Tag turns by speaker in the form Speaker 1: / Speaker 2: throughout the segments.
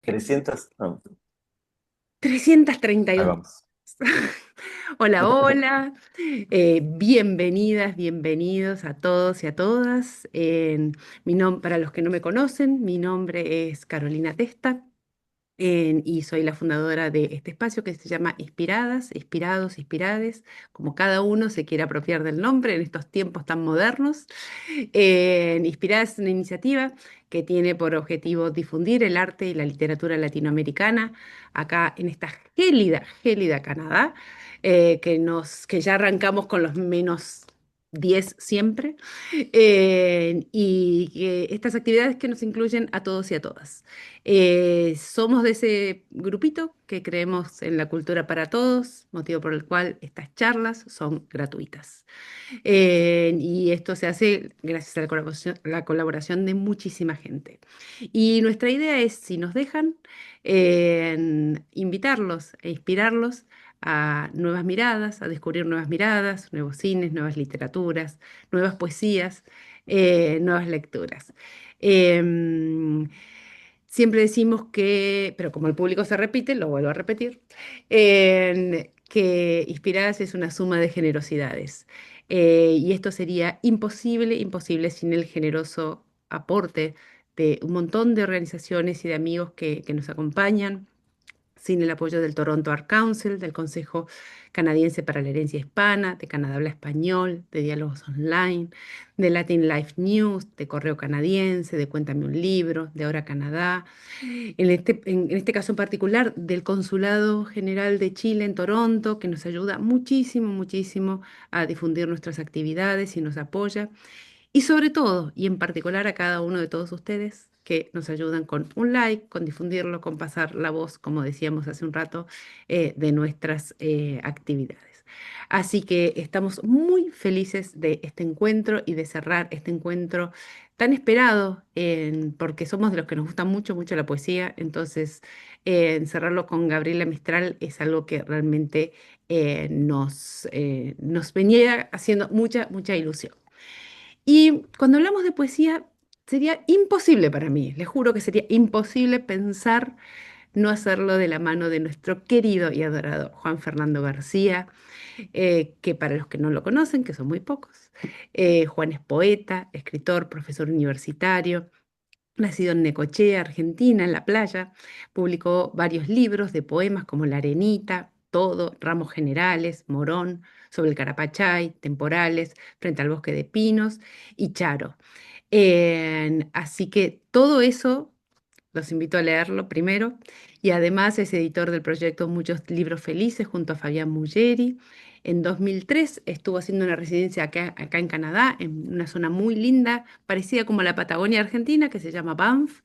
Speaker 1: 300, no, ahí
Speaker 2: 332.
Speaker 1: vamos.
Speaker 2: Hola, hola. Bienvenidas, bienvenidos a todos y a todas. Para los que no me conocen, mi nombre es Carolina Testa. Y soy la fundadora de este espacio que se llama Inspiradas, Inspirados, Inspirades, como cada uno se quiere apropiar del nombre en estos tiempos tan modernos. Inspiradas es una iniciativa que tiene por objetivo difundir el arte y la literatura latinoamericana acá en esta gélida Canadá, que ya arrancamos con los -10 siempre, y que estas actividades que nos incluyen a todos y a todas. Somos de ese grupito que creemos en la cultura para todos, motivo por el cual estas charlas son gratuitas. Y esto se hace gracias a la colaboración de muchísima gente. Y nuestra idea es, si nos dejan, invitarlos e inspirarlos a nuevas miradas, a descubrir nuevas miradas, nuevos cines, nuevas literaturas, nuevas poesías, nuevas lecturas. Em, Siempre decimos que, pero como el público se repite, lo vuelvo a repetir, que Inspiradas es una suma de generosidades. Y esto sería imposible, imposible sin el generoso aporte de un montón de organizaciones y de amigos que nos acompañan, sin el apoyo del Toronto Art Council, del Consejo Canadiense para la Herencia Hispana, de Canadá Habla Español, de Diálogos Online, de Latin Life News, de Correo Canadiense, de Cuéntame un Libro, de Ahora Canadá, en este caso en particular del Consulado General de Chile en Toronto, que nos ayuda muchísimo, muchísimo a difundir nuestras actividades y nos apoya. Y sobre todo, y en particular a cada uno de todos ustedes que nos ayudan con un like, con difundirlo, con pasar la voz, como decíamos hace un rato, de nuestras actividades. Así que estamos muy felices de este encuentro y de cerrar este encuentro tan esperado, porque somos de los que nos gusta mucho, mucho la poesía. Entonces, cerrarlo con Gabriela Mistral es algo que realmente nos venía haciendo mucha, mucha ilusión. Y cuando hablamos de poesía, sería imposible para mí, les juro que sería imposible pensar no hacerlo de la mano de nuestro querido y adorado Juan Fernando García, que para los que no lo conocen, que son muy pocos, Juan es poeta, escritor, profesor universitario. Nacido en Necochea, Argentina, en la playa, publicó varios libros de poemas como La Arenita, Todo, Ramos Generales, Morón, Sobre el Carapachay, Temporales, Frente al Bosque de Pinos y Charo. Así que todo eso los invito a leerlo primero. Y además es editor del proyecto Muchos Libros Felices junto a Fabián Mulleri. En 2003 estuvo haciendo una residencia acá en Canadá, en una zona muy linda, parecida como la Patagonia Argentina, que se llama Banff.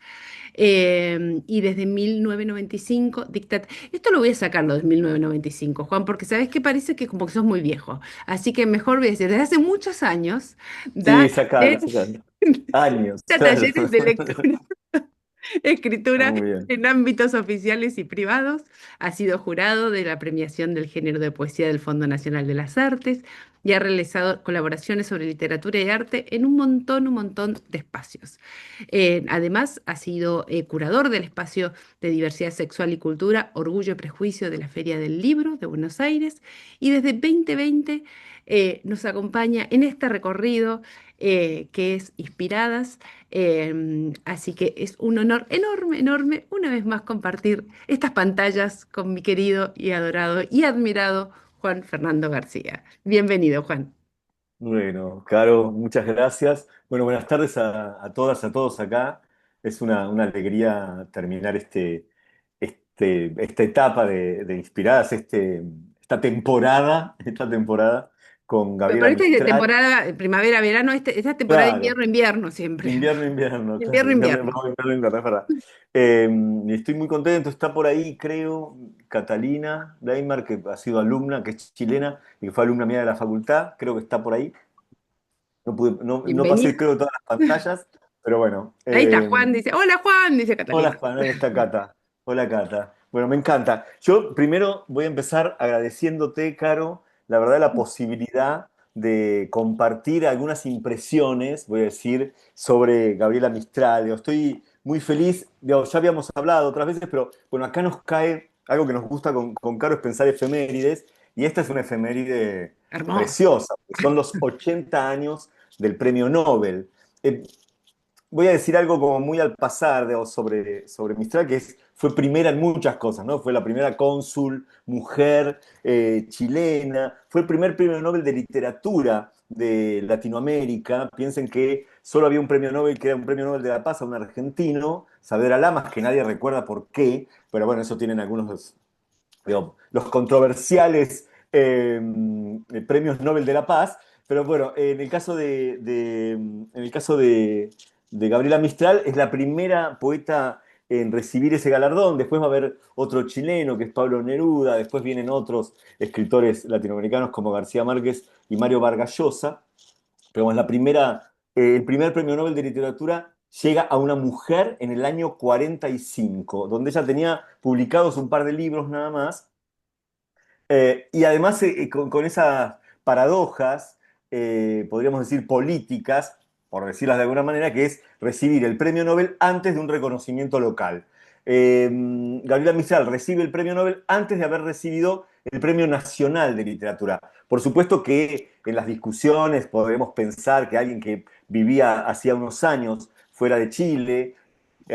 Speaker 2: Y desde 1995 dicta... Esto lo voy a sacarlo de 1995, Juan, porque sabes que parece que como que sos muy viejo. Así que mejor voy a decir, desde hace muchos años da
Speaker 1: Sí, sacalo,
Speaker 2: talleres,
Speaker 1: sacalo. Años,
Speaker 2: da
Speaker 1: claro.
Speaker 2: talleres de lectura.
Speaker 1: Está
Speaker 2: Escritura
Speaker 1: muy bien.
Speaker 2: en ámbitos oficiales y privados. Ha sido jurado de la premiación del género de poesía del Fondo Nacional de las Artes y ha realizado colaboraciones sobre literatura y arte en un montón de espacios. Además, ha sido curador del espacio de diversidad sexual y cultura, Orgullo y Prejuicio de la Feria del Libro de Buenos Aires y desde 2020 nos acompaña en este recorrido que es Inspiradas. Así que es un honor enorme, enorme, una vez más compartir estas pantallas con mi querido y adorado y admirado Juan Fernando García. Bienvenido, Juan.
Speaker 1: Bueno, Caro, muchas gracias. Bueno, buenas tardes a todas, a todos acá. Es una alegría terminar esta etapa de Inspiradas, esta temporada con
Speaker 2: Pero
Speaker 1: Gabriela
Speaker 2: esta es de
Speaker 1: Mistral.
Speaker 2: temporada primavera, verano, esta es temporada de
Speaker 1: Claro,
Speaker 2: invierno, invierno siempre.
Speaker 1: invierno, invierno, claro,
Speaker 2: Invierno,
Speaker 1: invierno,
Speaker 2: invierno.
Speaker 1: invierno, invierno, invierno, es verdad. Y estoy muy contento, está por ahí, creo, Catalina Deimar, que ha sido alumna, que es chilena y que fue alumna mía de la facultad, creo que está por ahí. No pasé,
Speaker 2: Bienvenido.
Speaker 1: creo, todas las pantallas, pero bueno.
Speaker 2: Ahí está Juan, dice, hola Juan, dice
Speaker 1: Hola
Speaker 2: Catalina.
Speaker 1: Juan, ahí está Cata. Hola Cata. Bueno, me encanta. Yo primero voy a empezar agradeciéndote, Caro, la verdad, la posibilidad de compartir algunas impresiones, voy a decir, sobre Gabriela Mistral. Yo estoy muy feliz. Digamos, ya habíamos hablado otras veces, pero bueno, acá nos cae algo que nos gusta con Caro es pensar efemérides, y esta es una efeméride
Speaker 2: Hermoso.
Speaker 1: preciosa, que son los 80 años del premio Nobel. Eh, Voy a decir algo como muy al pasar sobre Mistral, fue primera en muchas cosas, ¿no? Fue la primera cónsul mujer chilena, fue el primer premio Nobel de literatura de Latinoamérica. Piensen que solo había un premio Nobel que era un premio Nobel de la Paz a un argentino, Saavedra Lamas, que nadie recuerda por qué, pero bueno, eso tienen algunos, digo, los controversiales premios Nobel de la Paz. Pero bueno, en el caso de Gabriela Mistral, es la primera poeta en recibir ese galardón. Después va a haber otro chileno, que es Pablo Neruda. Después vienen otros escritores latinoamericanos como García Márquez y Mario Vargas Llosa. Pero bueno, el primer premio Nobel de literatura llega a una mujer en el año 45, donde ella tenía publicados un par de libros nada más, y además, con esas paradojas, podríamos decir políticas, por decirlas de alguna manera, que es recibir el premio Nobel antes de un reconocimiento local. Gabriela Mistral recibe el premio Nobel antes de haber recibido el Premio Nacional de Literatura. Por supuesto que en las discusiones podemos pensar que alguien que vivía hacía unos años fuera de Chile,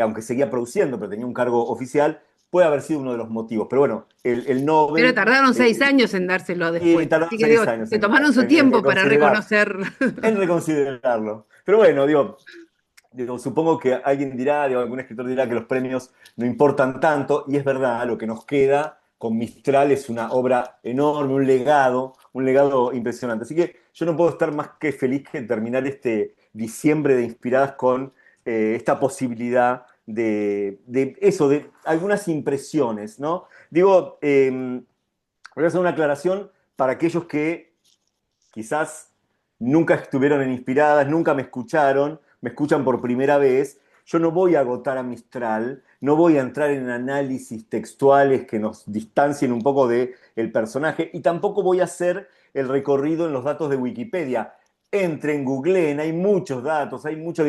Speaker 1: aunque seguía produciendo, pero tenía un cargo oficial, puede haber sido uno de los motivos. Pero bueno, el
Speaker 2: Pero
Speaker 1: Nobel,
Speaker 2: tardaron 6 años en dárselo
Speaker 1: y
Speaker 2: después.
Speaker 1: tardaron
Speaker 2: Así que digo,
Speaker 1: 6 años
Speaker 2: se tomaron su
Speaker 1: en
Speaker 2: tiempo para
Speaker 1: reconsiderar,
Speaker 2: reconocer.
Speaker 1: en reconsiderarlo. Pero bueno, supongo que alguien dirá, algún escritor dirá que los premios no importan tanto, y es verdad, lo que nos queda con Mistral es una obra enorme, un legado impresionante. Así que yo no puedo estar más que feliz que terminar este diciembre de Inspiradas con esta posibilidad de eso, de algunas impresiones, ¿no? Digo, voy a hacer una aclaración para aquellos que quizás nunca estuvieron en Inspiradas, nunca me escuchan por primera vez. Yo no voy a agotar a Mistral, no voy a entrar en análisis textuales que nos distancien un poco del personaje, y tampoco voy a hacer el recorrido en los datos de Wikipedia. Entren, googleen, hay muchos datos, hay mucho,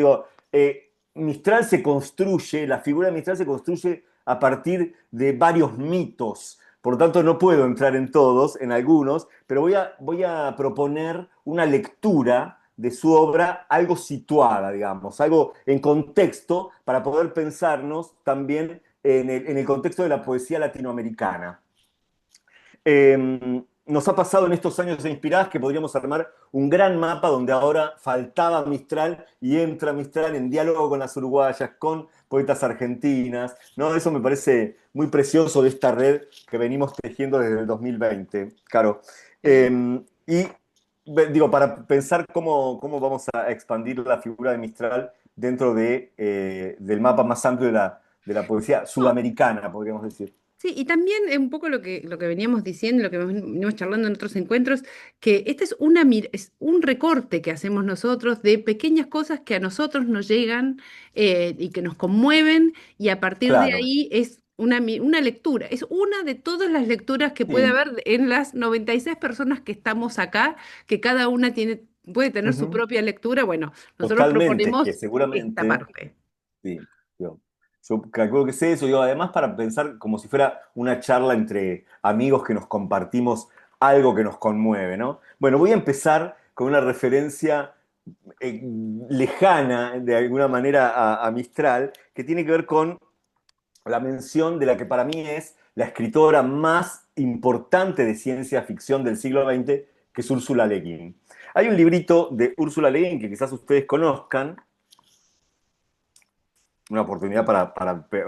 Speaker 1: Mistral se construye, la figura de Mistral se construye a partir de varios mitos. Por lo tanto, no puedo entrar en todos, en algunos, pero voy a proponer una lectura de su obra algo situada, digamos, algo en contexto para poder pensarnos también en el contexto de la poesía latinoamericana. Nos ha pasado en estos años de Inspiradas que podríamos armar un gran mapa donde ahora faltaba Mistral y entra Mistral en diálogo con las uruguayas, con poetas argentinas, ¿no? Eso me parece muy precioso de esta red que venimos tejiendo desde el 2020, Caro.
Speaker 2: Sí.
Speaker 1: Y digo, para pensar cómo vamos a expandir la figura de Mistral dentro del mapa más amplio de la poesía
Speaker 2: No,
Speaker 1: sudamericana, podríamos decir.
Speaker 2: sí, y también un poco lo que veníamos diciendo, lo que venimos charlando en otros encuentros, que este es, es un recorte que hacemos nosotros de pequeñas cosas que a nosotros nos llegan y que nos conmueven, y a partir de
Speaker 1: Claro.
Speaker 2: ahí es una lectura, es una de todas las lecturas que puede
Speaker 1: Sí.
Speaker 2: haber en las 96 personas que estamos acá, que cada una puede tener su
Speaker 1: Ujú.
Speaker 2: propia lectura. Bueno, nosotros
Speaker 1: Totalmente, es que
Speaker 2: proponemos esta
Speaker 1: seguramente,
Speaker 2: parte.
Speaker 1: sí, yo calculo que sé eso, además para pensar como si fuera una charla entre amigos que nos compartimos algo que nos conmueve, ¿no? Bueno, voy a empezar con una referencia eh, lejana, de alguna manera, a Mistral, que tiene que ver con la mención de la que para mí es la escritora más importante de ciencia ficción del siglo XX, que es Úrsula Le Guin. Hay un librito de Úrsula Le Guin que quizás ustedes conozcan, una oportunidad para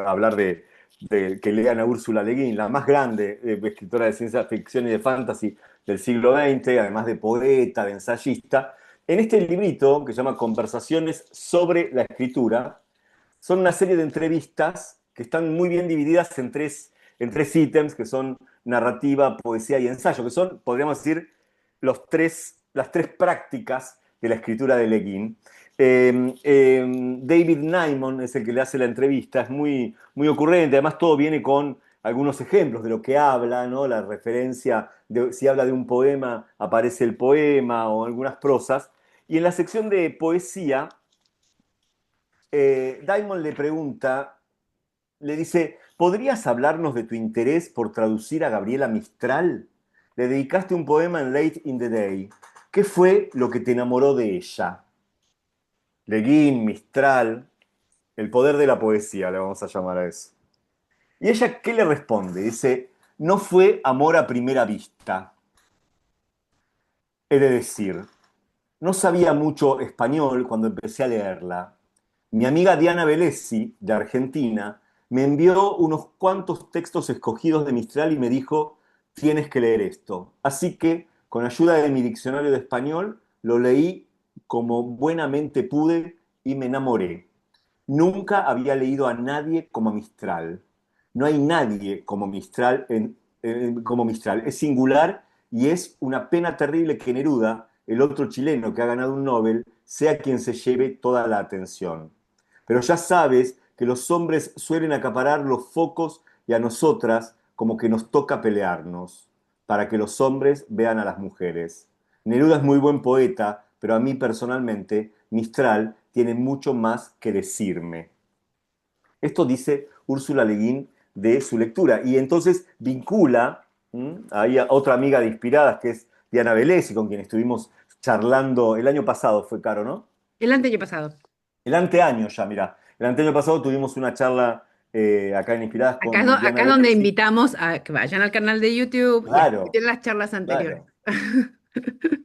Speaker 1: hablar de que lean a Úrsula Le Guin, la más grande escritora de ciencia ficción y de fantasy del siglo XX, además de poeta, de ensayista. En este librito, que se llama Conversaciones sobre la escritura, son una serie de entrevistas que están muy bien divididas en tres ítems, que son narrativa, poesía y ensayo, que son, podríamos decir, las tres prácticas de la escritura de Le Guin. David Naimon es el que le hace la entrevista, es muy, muy ocurrente, además todo viene con algunos ejemplos de lo que habla, ¿no? La referencia, si habla de un poema, aparece el poema o algunas prosas. Y en la sección de poesía Diamond le pregunta, le dice, ¿podrías hablarnos de tu interés por traducir a Gabriela Mistral? Le dedicaste un poema en Late in the Day. ¿Qué fue lo que te enamoró de ella? Le Guin, Mistral, el poder de la poesía, le vamos a llamar a eso. ¿Y ella qué le responde? Dice, no fue amor a primera vista. He de decir, no sabía mucho español cuando empecé a leerla. Mi amiga Diana Velesi, de Argentina, me envió unos cuantos textos escogidos de Mistral y me dijo, tienes que leer esto. Así que, con ayuda de mi diccionario de español, lo leí como buenamente pude y me enamoré. Nunca había leído a nadie como Mistral. No hay nadie como Mistral, como Mistral. Es singular y es una pena terrible que Neruda, el otro chileno que ha ganado un Nobel, sea quien se lleve toda la atención. Pero ya sabes que los hombres suelen acaparar los focos y a nosotras como que nos toca pelearnos, para que los hombres vean a las mujeres. Neruda es muy buen poeta, pero a mí personalmente Mistral tiene mucho más que decirme. Esto dice Úrsula Le Guin de su lectura. Y entonces vincula ahí a otra amiga de Inspiradas, que es Diana Velesi, con quien estuvimos charlando el año pasado, fue Caro, ¿no?
Speaker 2: El año pasado.
Speaker 1: El anteaño ya, mira. El anteaño pasado tuvimos una charla acá en Inspiradas con Diana
Speaker 2: Acá es donde
Speaker 1: Velesi.
Speaker 2: invitamos a que vayan al canal de YouTube y
Speaker 1: Claro,
Speaker 2: escuchen las charlas anteriores.
Speaker 1: claro,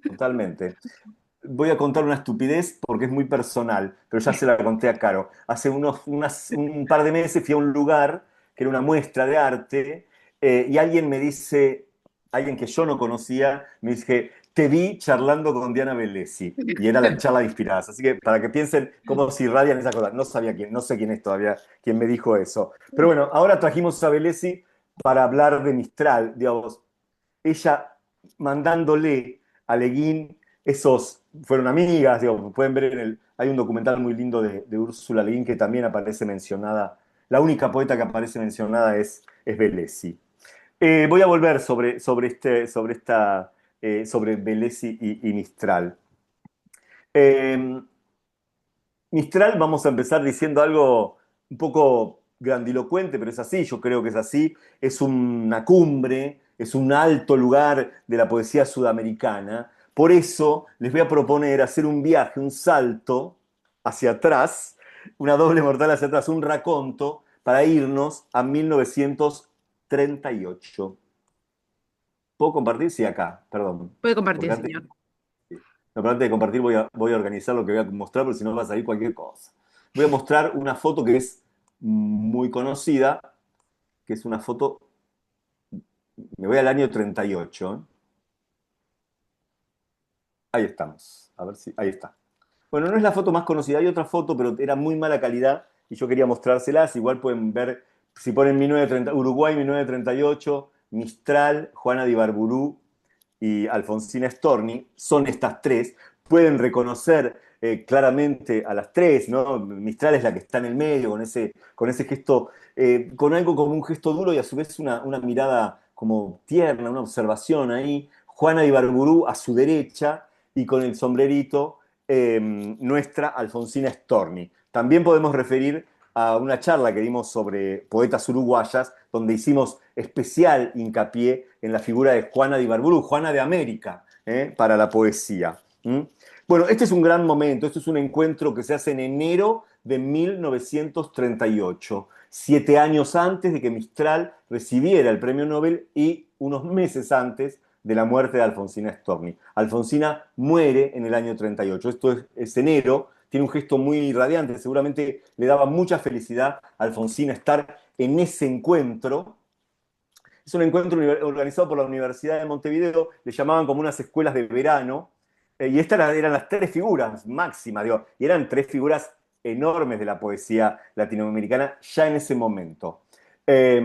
Speaker 1: totalmente. Voy a contar una estupidez porque es muy personal, pero ya se la conté a Caro. Hace un par de meses fui a un lugar que era una muestra de arte y alguien me dice, alguien que yo no conocía, me dice, te vi charlando con Diana Velesi y era la charla de Inspiradas. Así que para que piensen cómo se irradian esas cosas. No sabía quién, no sé quién es todavía quien me dijo eso. Pero bueno, ahora trajimos a Velesi para hablar de Mistral, digamos, ella mandándole a Leguín, esos fueron amigas, digo, pueden ver hay un documental muy lindo de Úrsula Le Guin que también aparece mencionada, la única poeta que aparece mencionada es Velesi. Voy a volver sobre Velesi y Mistral. Eh, Mistral, vamos a empezar diciendo algo un poco grandilocuente, pero es así, yo creo que es así. Es una cumbre, es un alto lugar de la poesía sudamericana. Por eso les voy a proponer hacer un viaje, un salto hacia atrás, una doble mortal hacia atrás, un raconto, para irnos a 1938. ¿Puedo compartir? Sí, acá, perdón.
Speaker 2: Puede compartir,
Speaker 1: Porque antes
Speaker 2: señor.
Speaker 1: no, pero antes de compartir voy a organizar lo que voy a mostrar, porque si no va a salir cualquier cosa. Voy a mostrar una foto que es muy conocida, que es una foto, me voy al año 38. ¿Eh? Ahí estamos. A ver si, ahí está. Bueno, no es la foto más conocida, hay otra foto, pero era muy mala calidad y yo quería mostrárselas. Igual pueden ver, si ponen 1930, Uruguay 1938, Mistral, Juana de Ibarburu y Alfonsina Storni, son estas tres. Pueden reconocer claramente a las tres, ¿no? Mistral es la que está en el medio, con ese gesto, con algo como un gesto duro y a su vez una mirada como tierna, una observación ahí. Juana de Ibarburu a su derecha y con el sombrerito nuestra Alfonsina Storni. También podemos referir a una charla que dimos sobre poetas uruguayas, donde hicimos especial hincapié en la figura de Juana de Ibarburu, Juana de América, para la poesía. ¿Mm? Bueno, este es un gran momento, este es un encuentro que se hace en enero de 1938, 7 años antes de que Mistral recibiera el premio Nobel y unos meses antes de la muerte de Alfonsina Storni. Alfonsina muere en el año 38, esto es enero, tiene un gesto muy radiante, seguramente le daba mucha felicidad a Alfonsina estar en ese encuentro. Es un encuentro organizado por la Universidad de Montevideo, le llamaban como unas escuelas de verano, y estas eran las tres figuras máximas, digo, y eran tres figuras enormes de la poesía latinoamericana ya en ese momento. Eh,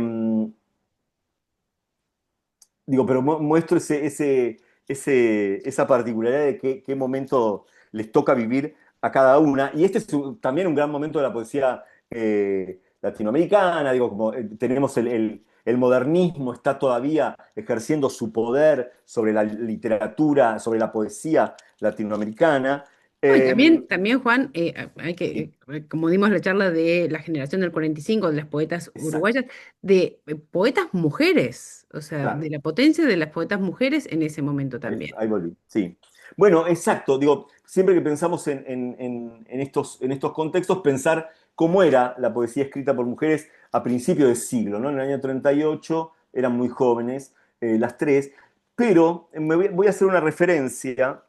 Speaker 1: Digo, pero muestro esa particularidad de qué momento les toca vivir a cada una. Y este es también un gran momento de la poesía latinoamericana. Digo, como tenemos el modernismo, está todavía ejerciendo su poder sobre la literatura, sobre la poesía latinoamericana.
Speaker 2: No, y
Speaker 1: Eh,
Speaker 2: también, Juan, hay
Speaker 1: sí,
Speaker 2: que, como dimos la charla de la generación del 45 de las poetas
Speaker 1: exacto,
Speaker 2: uruguayas, de poetas mujeres, o sea, de
Speaker 1: claro.
Speaker 2: la potencia de las poetas mujeres en ese momento
Speaker 1: Ahí,
Speaker 2: también.
Speaker 1: ahí volví, sí. Bueno, exacto, digo, siempre que pensamos en estos contextos, pensar cómo era la poesía escrita por mujeres a principios de siglo, ¿no? En el año 38 eran muy jóvenes, las tres, pero voy a hacer una referencia,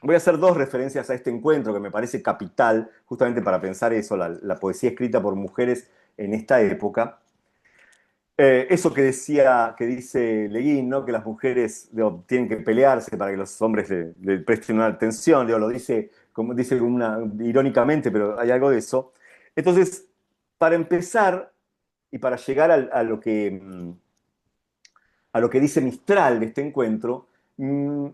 Speaker 1: voy a hacer dos referencias a este encuentro que me parece capital, justamente para pensar eso, la poesía escrita por mujeres en esta época. Eso que decía, que dice Leguín, ¿no? Que las mujeres digo, tienen que pelearse para que los hombres le presten una atención, digo, lo dice irónicamente, pero hay algo de eso. Entonces, para empezar y para llegar a lo que dice Mistral de este encuentro, mm,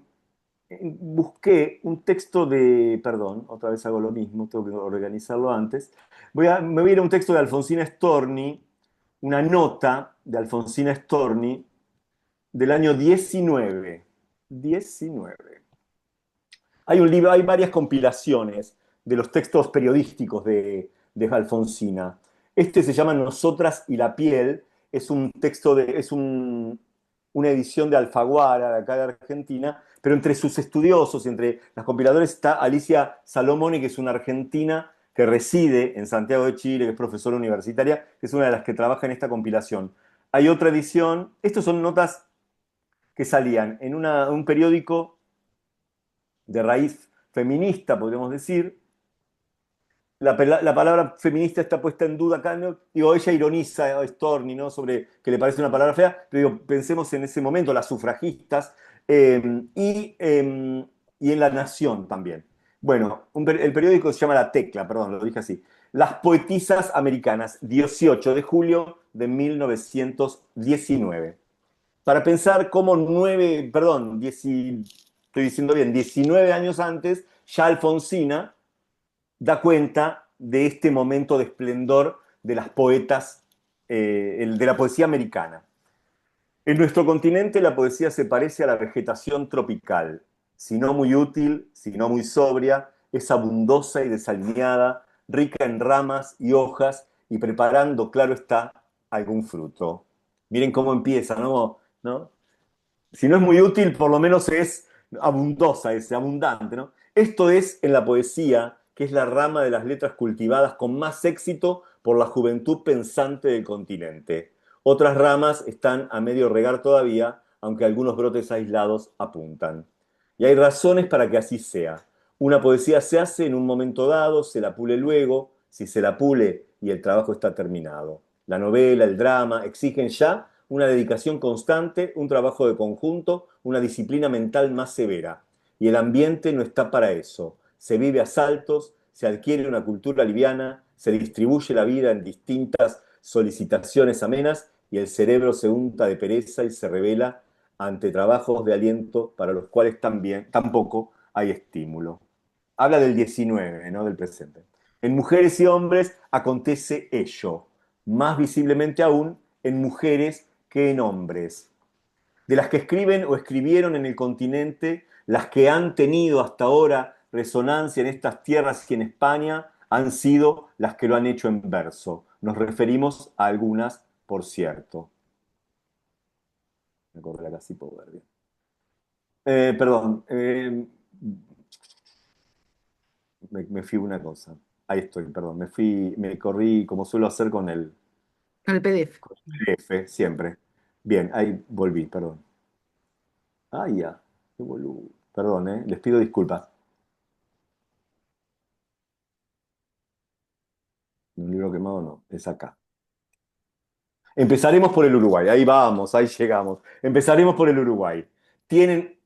Speaker 1: busqué un texto perdón, otra vez hago lo mismo, tengo que organizarlo antes. Me voy a ir a un texto de Alfonsina Storni, una nota de Alfonsina Storni del año 19. 19. Hay un libro, hay varias compilaciones de los textos periodísticos de Alfonsina. Este se llama Nosotras y la piel, es un texto una edición de Alfaguara, de acá de Argentina, pero entre sus estudiosos y entre las compiladores está Alicia Salomoni, que es una argentina que reside en Santiago de Chile, que es profesora universitaria, que es una de las que trabaja en esta compilación. Hay otra edición, estas son notas que salían en un periódico de raíz feminista, podríamos decir. La palabra feminista está puesta en duda acá, ¿no? Digo, ella ironiza a Storni, ¿no? Sobre que le parece una palabra fea, pero digo, pensemos en ese momento, las sufragistas eh, y, eh, y en La Nación también. Bueno, el periódico se llama La Tecla, perdón, lo dije así. Las poetisas americanas, 18 de julio de 1919 para pensar cómo estoy diciendo bien, 19 años antes, ya Alfonsina da cuenta de este momento de esplendor de las poetas, de la poesía americana. En nuestro continente la poesía se parece a la vegetación tropical, si no muy útil, si no muy sobria, es abundosa y desalineada, rica en ramas y hojas y preparando, claro está, algún fruto. Miren cómo empieza, ¿no? ¿No? Si no es muy útil, por lo menos es abundosa, es abundante, ¿no? Esto es en la poesía, que es la rama de las letras cultivadas con más éxito por la juventud pensante del continente. Otras ramas están a medio regar todavía, aunque algunos brotes aislados apuntan. Y hay razones para que así sea. Una poesía se hace en un momento dado, se la pule luego, si se la pule y el trabajo está terminado. La novela, el drama, exigen ya una dedicación constante, un trabajo de conjunto, una disciplina mental más severa. Y el ambiente no está para eso. Se vive a saltos, se adquiere una cultura liviana, se distribuye la vida en distintas solicitaciones amenas y el cerebro se unta de pereza y se revela ante trabajos de aliento para los cuales tampoco hay estímulo. Habla del 19, ¿no? Del presente. En mujeres y hombres acontece ello, más visiblemente aún en mujeres que en hombres. De las que escriben o escribieron en el continente, las que han tenido hasta ahora resonancia en estas tierras y en España han sido las que lo han hecho en verso. Nos referimos a algunas, por cierto. Me acordé acá, sí puedo ver bien. Perdón, me fui una cosa. Ahí estoy, perdón. Me corrí como suelo hacer
Speaker 2: Con el PDF.
Speaker 1: con el PDF, siempre. Bien, ahí volví, perdón. Ah, ya, qué boludo. Perdón, les pido disculpas. Un libro quemado no, es acá. Empezaremos por el Uruguay, ahí vamos, ahí llegamos. Empezaremos por el Uruguay. Tienen,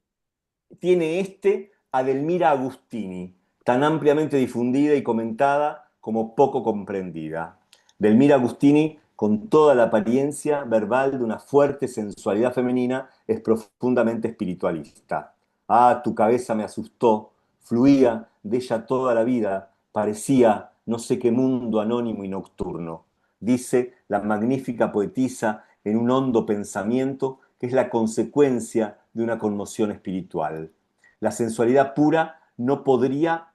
Speaker 1: tiene Adelmira Agustini, tan ampliamente difundida y comentada como poco comprendida. Delmira Agustini, con toda la apariencia verbal de una fuerte sensualidad femenina, es profundamente espiritualista. Ah, tu cabeza me asustó, fluía de ella toda la vida, parecía no sé qué mundo anónimo y nocturno. Dice la magnífica poetisa en un hondo pensamiento que es la consecuencia de una conmoción espiritual. La sensualidad pura no podría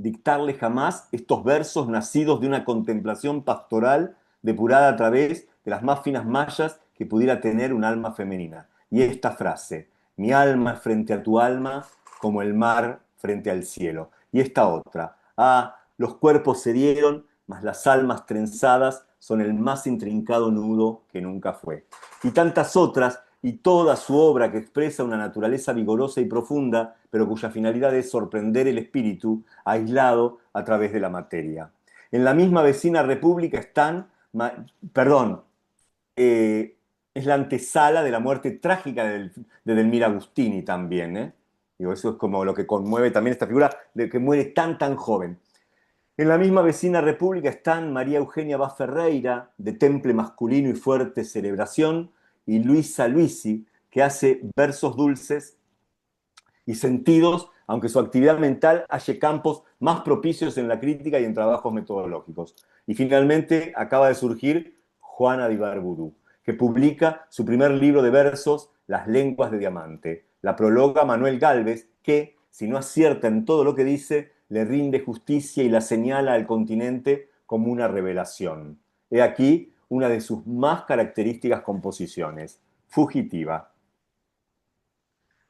Speaker 1: dictarle jamás estos versos nacidos de una contemplación pastoral depurada a través de las más finas mallas que pudiera tener un alma femenina. Y esta frase: mi alma es frente a tu alma como el mar frente al cielo. Y esta otra: ah, los cuerpos se dieron, mas las almas trenzadas son el más intrincado nudo que nunca fue. Y tantas otras, y toda su obra que expresa una naturaleza vigorosa y profunda, pero cuya finalidad es sorprender el espíritu aislado a través de la materia. En la misma vecina república están, perdón, es la antesala de la muerte trágica de Delmira Agustini también, ¿eh? Digo, eso es como lo que conmueve también esta figura de que muere tan joven. En la misma vecina república están María Eugenia Bá Ferreira, de temple masculino y fuerte celebración, y Luisa Luisi, que hace versos dulces y sentidos, aunque su actividad mental halle campos más propicios en la crítica y en trabajos metodológicos. Y finalmente acaba de surgir Juana de Ibarburu, que publica su primer libro de versos, Las lenguas de diamante. La prologa Manuel Gálvez, que, si no acierta en todo lo que dice, le rinde justicia y la señala al continente como una revelación. He aquí una de sus más características composiciones, Fugitiva.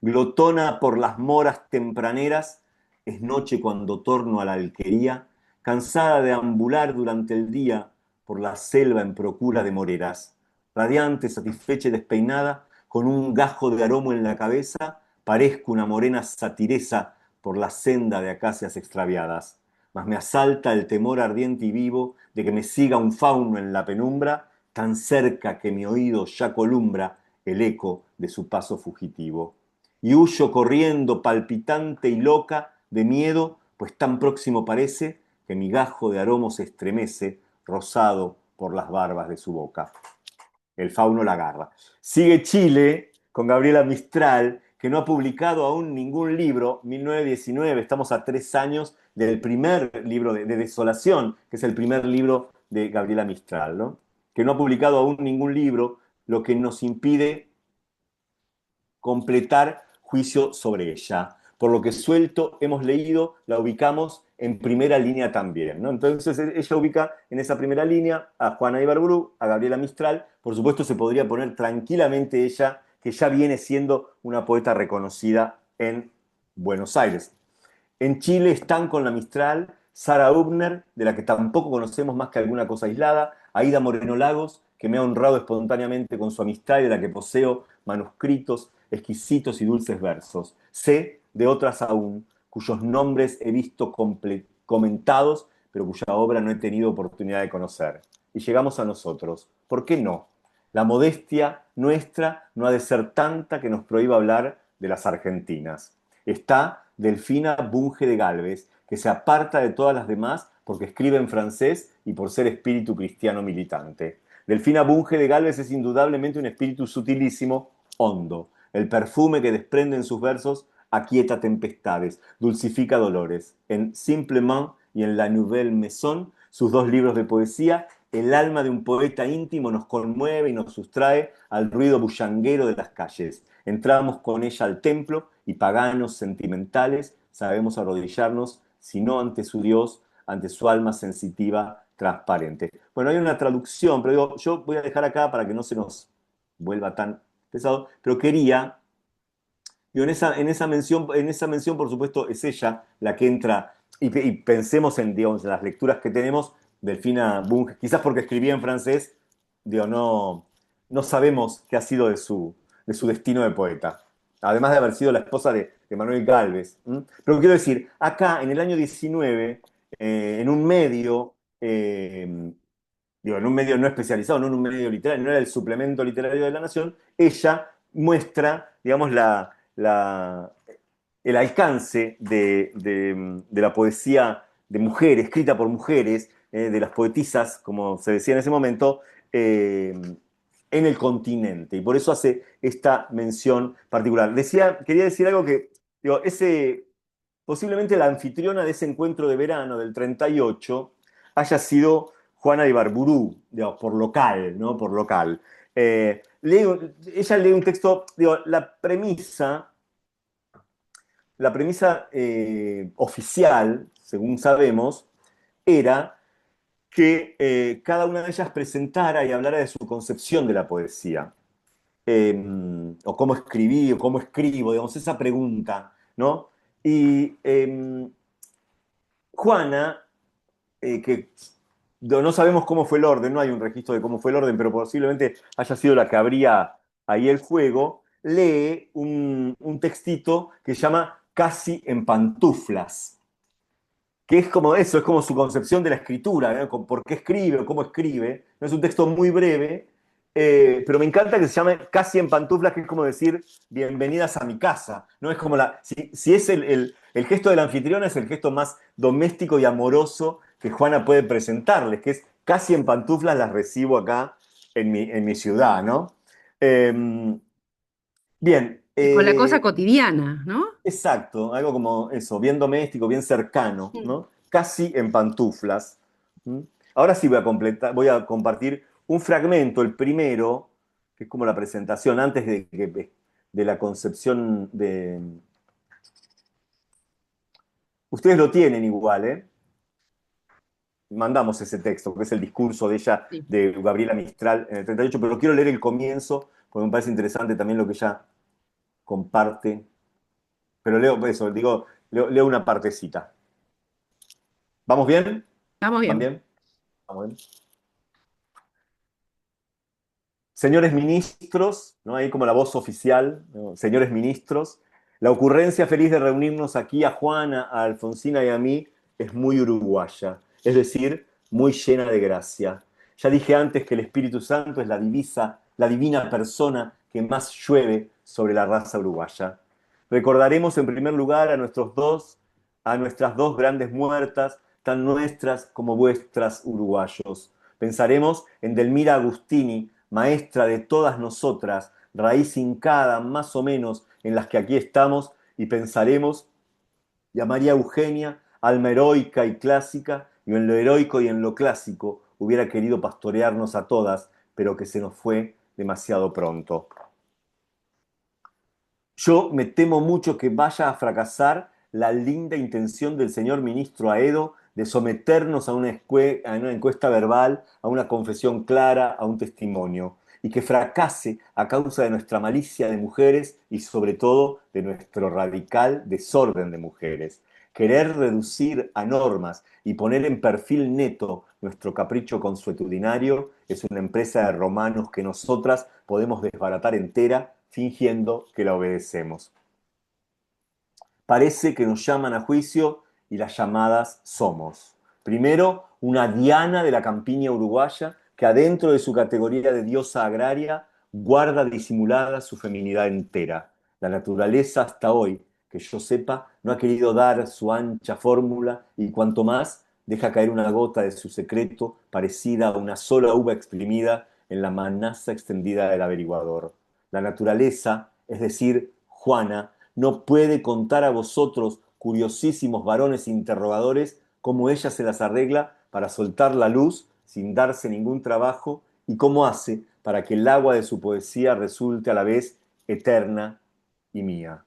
Speaker 1: Glotona por las moras tempraneras, es noche cuando torno a la alquería, cansada de ambular durante el día por la selva en procura de moreras. Radiante, satisfecha y despeinada, con un gajo de aromo en la cabeza, parezco una morena satiresa por la senda de acacias extraviadas. Mas me asalta el temor ardiente y vivo de que me siga un fauno en la penumbra, tan cerca que mi oído ya columbra el eco de su paso fugitivo. Y huyo corriendo palpitante y loca de miedo, pues tan próximo parece que mi gajo de aromo se estremece, rozado por las barbas de su boca. El fauno la agarra. Sigue Chile con Gabriela Mistral, que no ha publicado aún ningún libro, 1919, estamos a 3 años del primer libro de Desolación, que es el primer libro de Gabriela Mistral, ¿no? Que no ha publicado aún ningún libro, lo que nos impide completar juicio sobre ella. Por lo que suelto hemos leído, la ubicamos en primera línea también, ¿no? Entonces ella ubica en esa primera línea a Juana Ibarburu, a Gabriela Mistral. Por supuesto se podría poner tranquilamente ella, que ya viene siendo una poeta reconocida en Buenos Aires. En Chile están con la Mistral Sara Ubner, de la que tampoco conocemos más que alguna cosa aislada, Aida Moreno Lagos, que me ha honrado espontáneamente con su amistad y de la que poseo manuscritos, exquisitos y dulces versos. Sé de otras aún, cuyos nombres he visto comentados, pero cuya obra no he tenido oportunidad de conocer. Y llegamos a nosotros. ¿Por qué no? La modestia nuestra no ha de ser tanta que nos prohíba hablar de las argentinas. Está Delfina Bunge de Gálvez, que se aparta de todas las demás porque escribe en francés y por ser espíritu cristiano militante. Delfina Bunge de Gálvez es indudablemente un espíritu sutilísimo, hondo. El perfume que desprende en sus versos aquieta tempestades, dulcifica dolores. En Simplement y en La Nouvelle Maison, sus dos libros de poesía, el alma de un poeta íntimo nos conmueve y nos sustrae al ruido bullanguero de las calles. Entramos con ella al templo y paganos sentimentales sabemos arrodillarnos, sino ante su Dios, ante su alma sensitiva, transparente. Bueno, hay una traducción, pero digo, yo voy a dejar acá para que no se nos vuelva tan pesado, pero quería, digo, en esa mención, por supuesto, es ella la que entra, y pensemos en, digamos, en las lecturas que tenemos, Delfina Bunge, quizás porque escribía en francés, digo, no sabemos qué ha sido de su destino de poeta, además de haber sido la esposa de Manuel Gálvez. ¿M? Pero quiero decir, acá en el año 19, en un medio, digo, en un medio no especializado, no en un medio literario, no era el suplemento literario de La Nación, ella muestra, digamos, el alcance de la poesía de mujeres, escrita por mujeres, de las poetisas, como se decía en ese momento, en el continente. Y por eso hace esta mención particular. Quería decir algo que, digo, posiblemente la anfitriona de ese encuentro de verano del 38 haya sido Juana de Ibarburu, digamos, por local, ¿no? Por local. Ella lee un texto, digo, la premisa oficial, según sabemos, era que cada una de ellas presentara y hablara de su concepción de la poesía, o cómo escribí, o cómo escribo, digamos, esa pregunta, ¿no? Y Juana, que no sabemos cómo fue el orden, no hay un registro de cómo fue el orden, pero posiblemente haya sido la que abría ahí el fuego, lee un textito que se llama Casi en pantuflas, que es como eso, es como su concepción de la escritura, ¿no? Por qué escribe o cómo escribe. No es un texto muy breve, pero me encanta que se llame Casi en pantuflas, que es como decir bienvenidas a mi casa. ¿No? Es como si es el gesto del anfitrión, es el gesto más doméstico y amoroso que Juana puede presentarles, que es casi en pantuflas las recibo acá en mi ciudad, ¿no? Eh, bien,
Speaker 2: Y con la cosa cotidiana, ¿no?
Speaker 1: exacto, algo como eso, bien doméstico, bien cercano,
Speaker 2: Mm.
Speaker 1: ¿no? Casi en pantuflas. ¿Mm? Ahora sí voy a compartir un fragmento, el primero, que es como la presentación, antes de la concepción de... Ustedes lo tienen igual, ¿eh? Mandamos ese texto, que es el discurso de ella,
Speaker 2: Sí.
Speaker 1: de Gabriela Mistral en el 38, pero quiero leer el comienzo, porque me parece interesante también lo que ella comparte. Pero leo eso, digo, leo una partecita. ¿Vamos bien?
Speaker 2: Estamos
Speaker 1: ¿Van
Speaker 2: bien.
Speaker 1: bien? ¿Vamos bien? Señores ministros, ¿no? Ahí como la voz oficial, ¿no? Señores ministros, la ocurrencia feliz de reunirnos aquí a Juana, a Alfonsina y a mí es muy uruguaya, es decir, muy llena de gracia. Ya dije antes que el Espíritu Santo es la divisa, la divina persona que más llueve sobre la raza uruguaya. Recordaremos en primer lugar a nuestras dos grandes muertas, tan nuestras como vuestras uruguayos. Pensaremos en Delmira Agustini, maestra de todas nosotras, raíz hincada más o menos en las que aquí estamos, y pensaremos, y a María Eugenia, alma heroica y clásica, y en lo heroico y en lo clásico hubiera querido pastorearnos a todas, pero que se nos fue demasiado pronto. Yo me temo mucho que vaya a fracasar la linda intención del señor ministro Aedo de someternos a una encuesta verbal, a una confesión clara, a un testimonio, y que fracase a causa de nuestra malicia de mujeres y sobre todo de nuestro radical desorden de mujeres. Querer reducir a normas y poner en perfil neto nuestro capricho consuetudinario es una empresa de romanos que nosotras podemos desbaratar entera fingiendo que la obedecemos. Parece que nos llaman a juicio y las llamadas somos. Primero, una diana de la campiña uruguaya que adentro de su categoría de diosa agraria guarda disimulada su feminidad entera. La naturaleza hasta hoy, que yo sepa, no ha querido dar su ancha fórmula y cuanto más deja caer una gota de su secreto parecida a una sola uva exprimida en la manaza extendida del averiguador. La naturaleza, es decir, Juana, no puede contar a vosotros, curiosísimos varones interrogadores, cómo ella se las arregla para soltar la luz sin darse ningún trabajo y cómo hace para que el agua de su poesía resulte a la vez eterna y mía.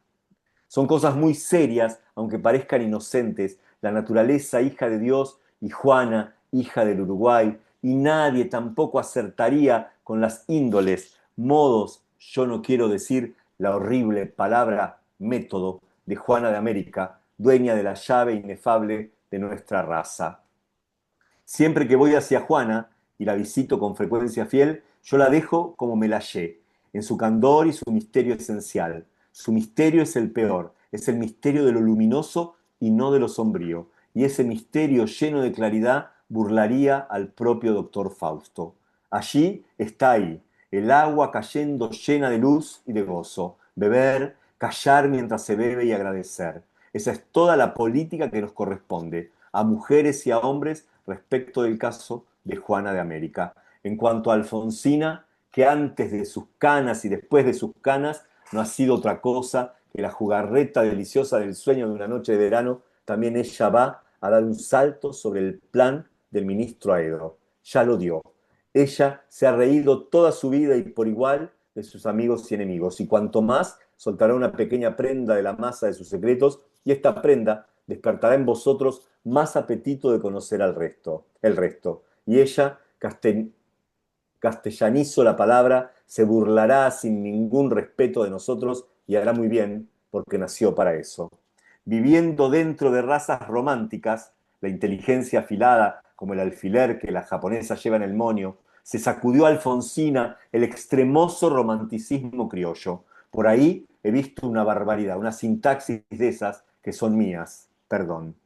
Speaker 1: Son cosas muy serias, aunque parezcan inocentes. La naturaleza, hija de Dios, y Juana, hija del Uruguay, y nadie tampoco acertaría con las índoles, modos, yo no quiero decir la horrible palabra método de Juana de América, dueña de la llave inefable de nuestra raza. Siempre que voy hacia Juana y la visito con frecuencia fiel, yo la dejo como me la hallé, en su candor y su misterio esencial. Su misterio es el peor, es el misterio de lo luminoso y no de lo sombrío. Y ese misterio lleno de claridad burlaría al propio doctor Fausto. Allí está ahí, el agua cayendo llena de luz y de gozo. Beber, callar mientras se bebe y agradecer. Esa es toda la política que nos corresponde a mujeres y a hombres respecto del caso de Juana de América. En cuanto a Alfonsina, que antes de sus canas y después de sus canas no ha sido otra cosa que la jugarreta deliciosa del sueño de una noche de verano, también ella va a dar un salto sobre el plan del ministro Aedo. Ya lo dio. Ella se ha reído toda su vida y por igual de sus amigos y enemigos, y cuanto más soltará una pequeña prenda de la masa de sus secretos, y esta prenda despertará en vosotros más apetito de conocer el resto. Y ella, castellanizo la palabra, se burlará sin ningún respeto de nosotros y hará muy bien, porque nació para eso. Viviendo dentro de razas románticas, la inteligencia afilada, como el alfiler que la japonesa lleva en el moño, se sacudió a Alfonsina el extremoso romanticismo criollo. Por ahí he visto una barbaridad, una sintaxis de esas que son mías, perdón.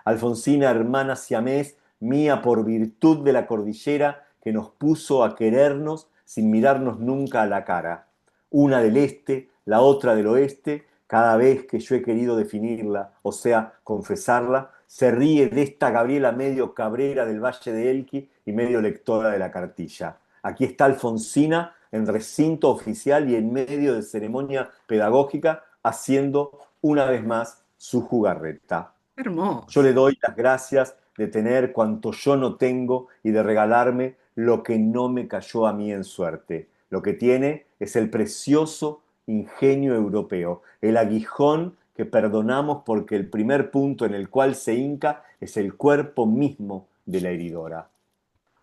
Speaker 1: Alfonsina, hermana siamés, mía por virtud de la cordillera que nos puso a querernos sin mirarnos nunca a la cara. Una del este, la otra del oeste, cada vez que yo he querido definirla, o sea, confesarla, se ríe de esta Gabriela medio cabrera del Valle de Elqui y medio lectora de la cartilla. Aquí está Alfonsina en recinto oficial y en medio de ceremonia pedagógica haciendo una vez más su jugarreta. Yo le
Speaker 2: Hermoso.
Speaker 1: doy las gracias de tener cuanto yo no tengo y de regalarme lo que no me cayó a mí en suerte. Lo que tiene es el precioso ingenio europeo, el aguijón que perdonamos porque el primer punto en el cual se hinca es el cuerpo mismo de la heridora.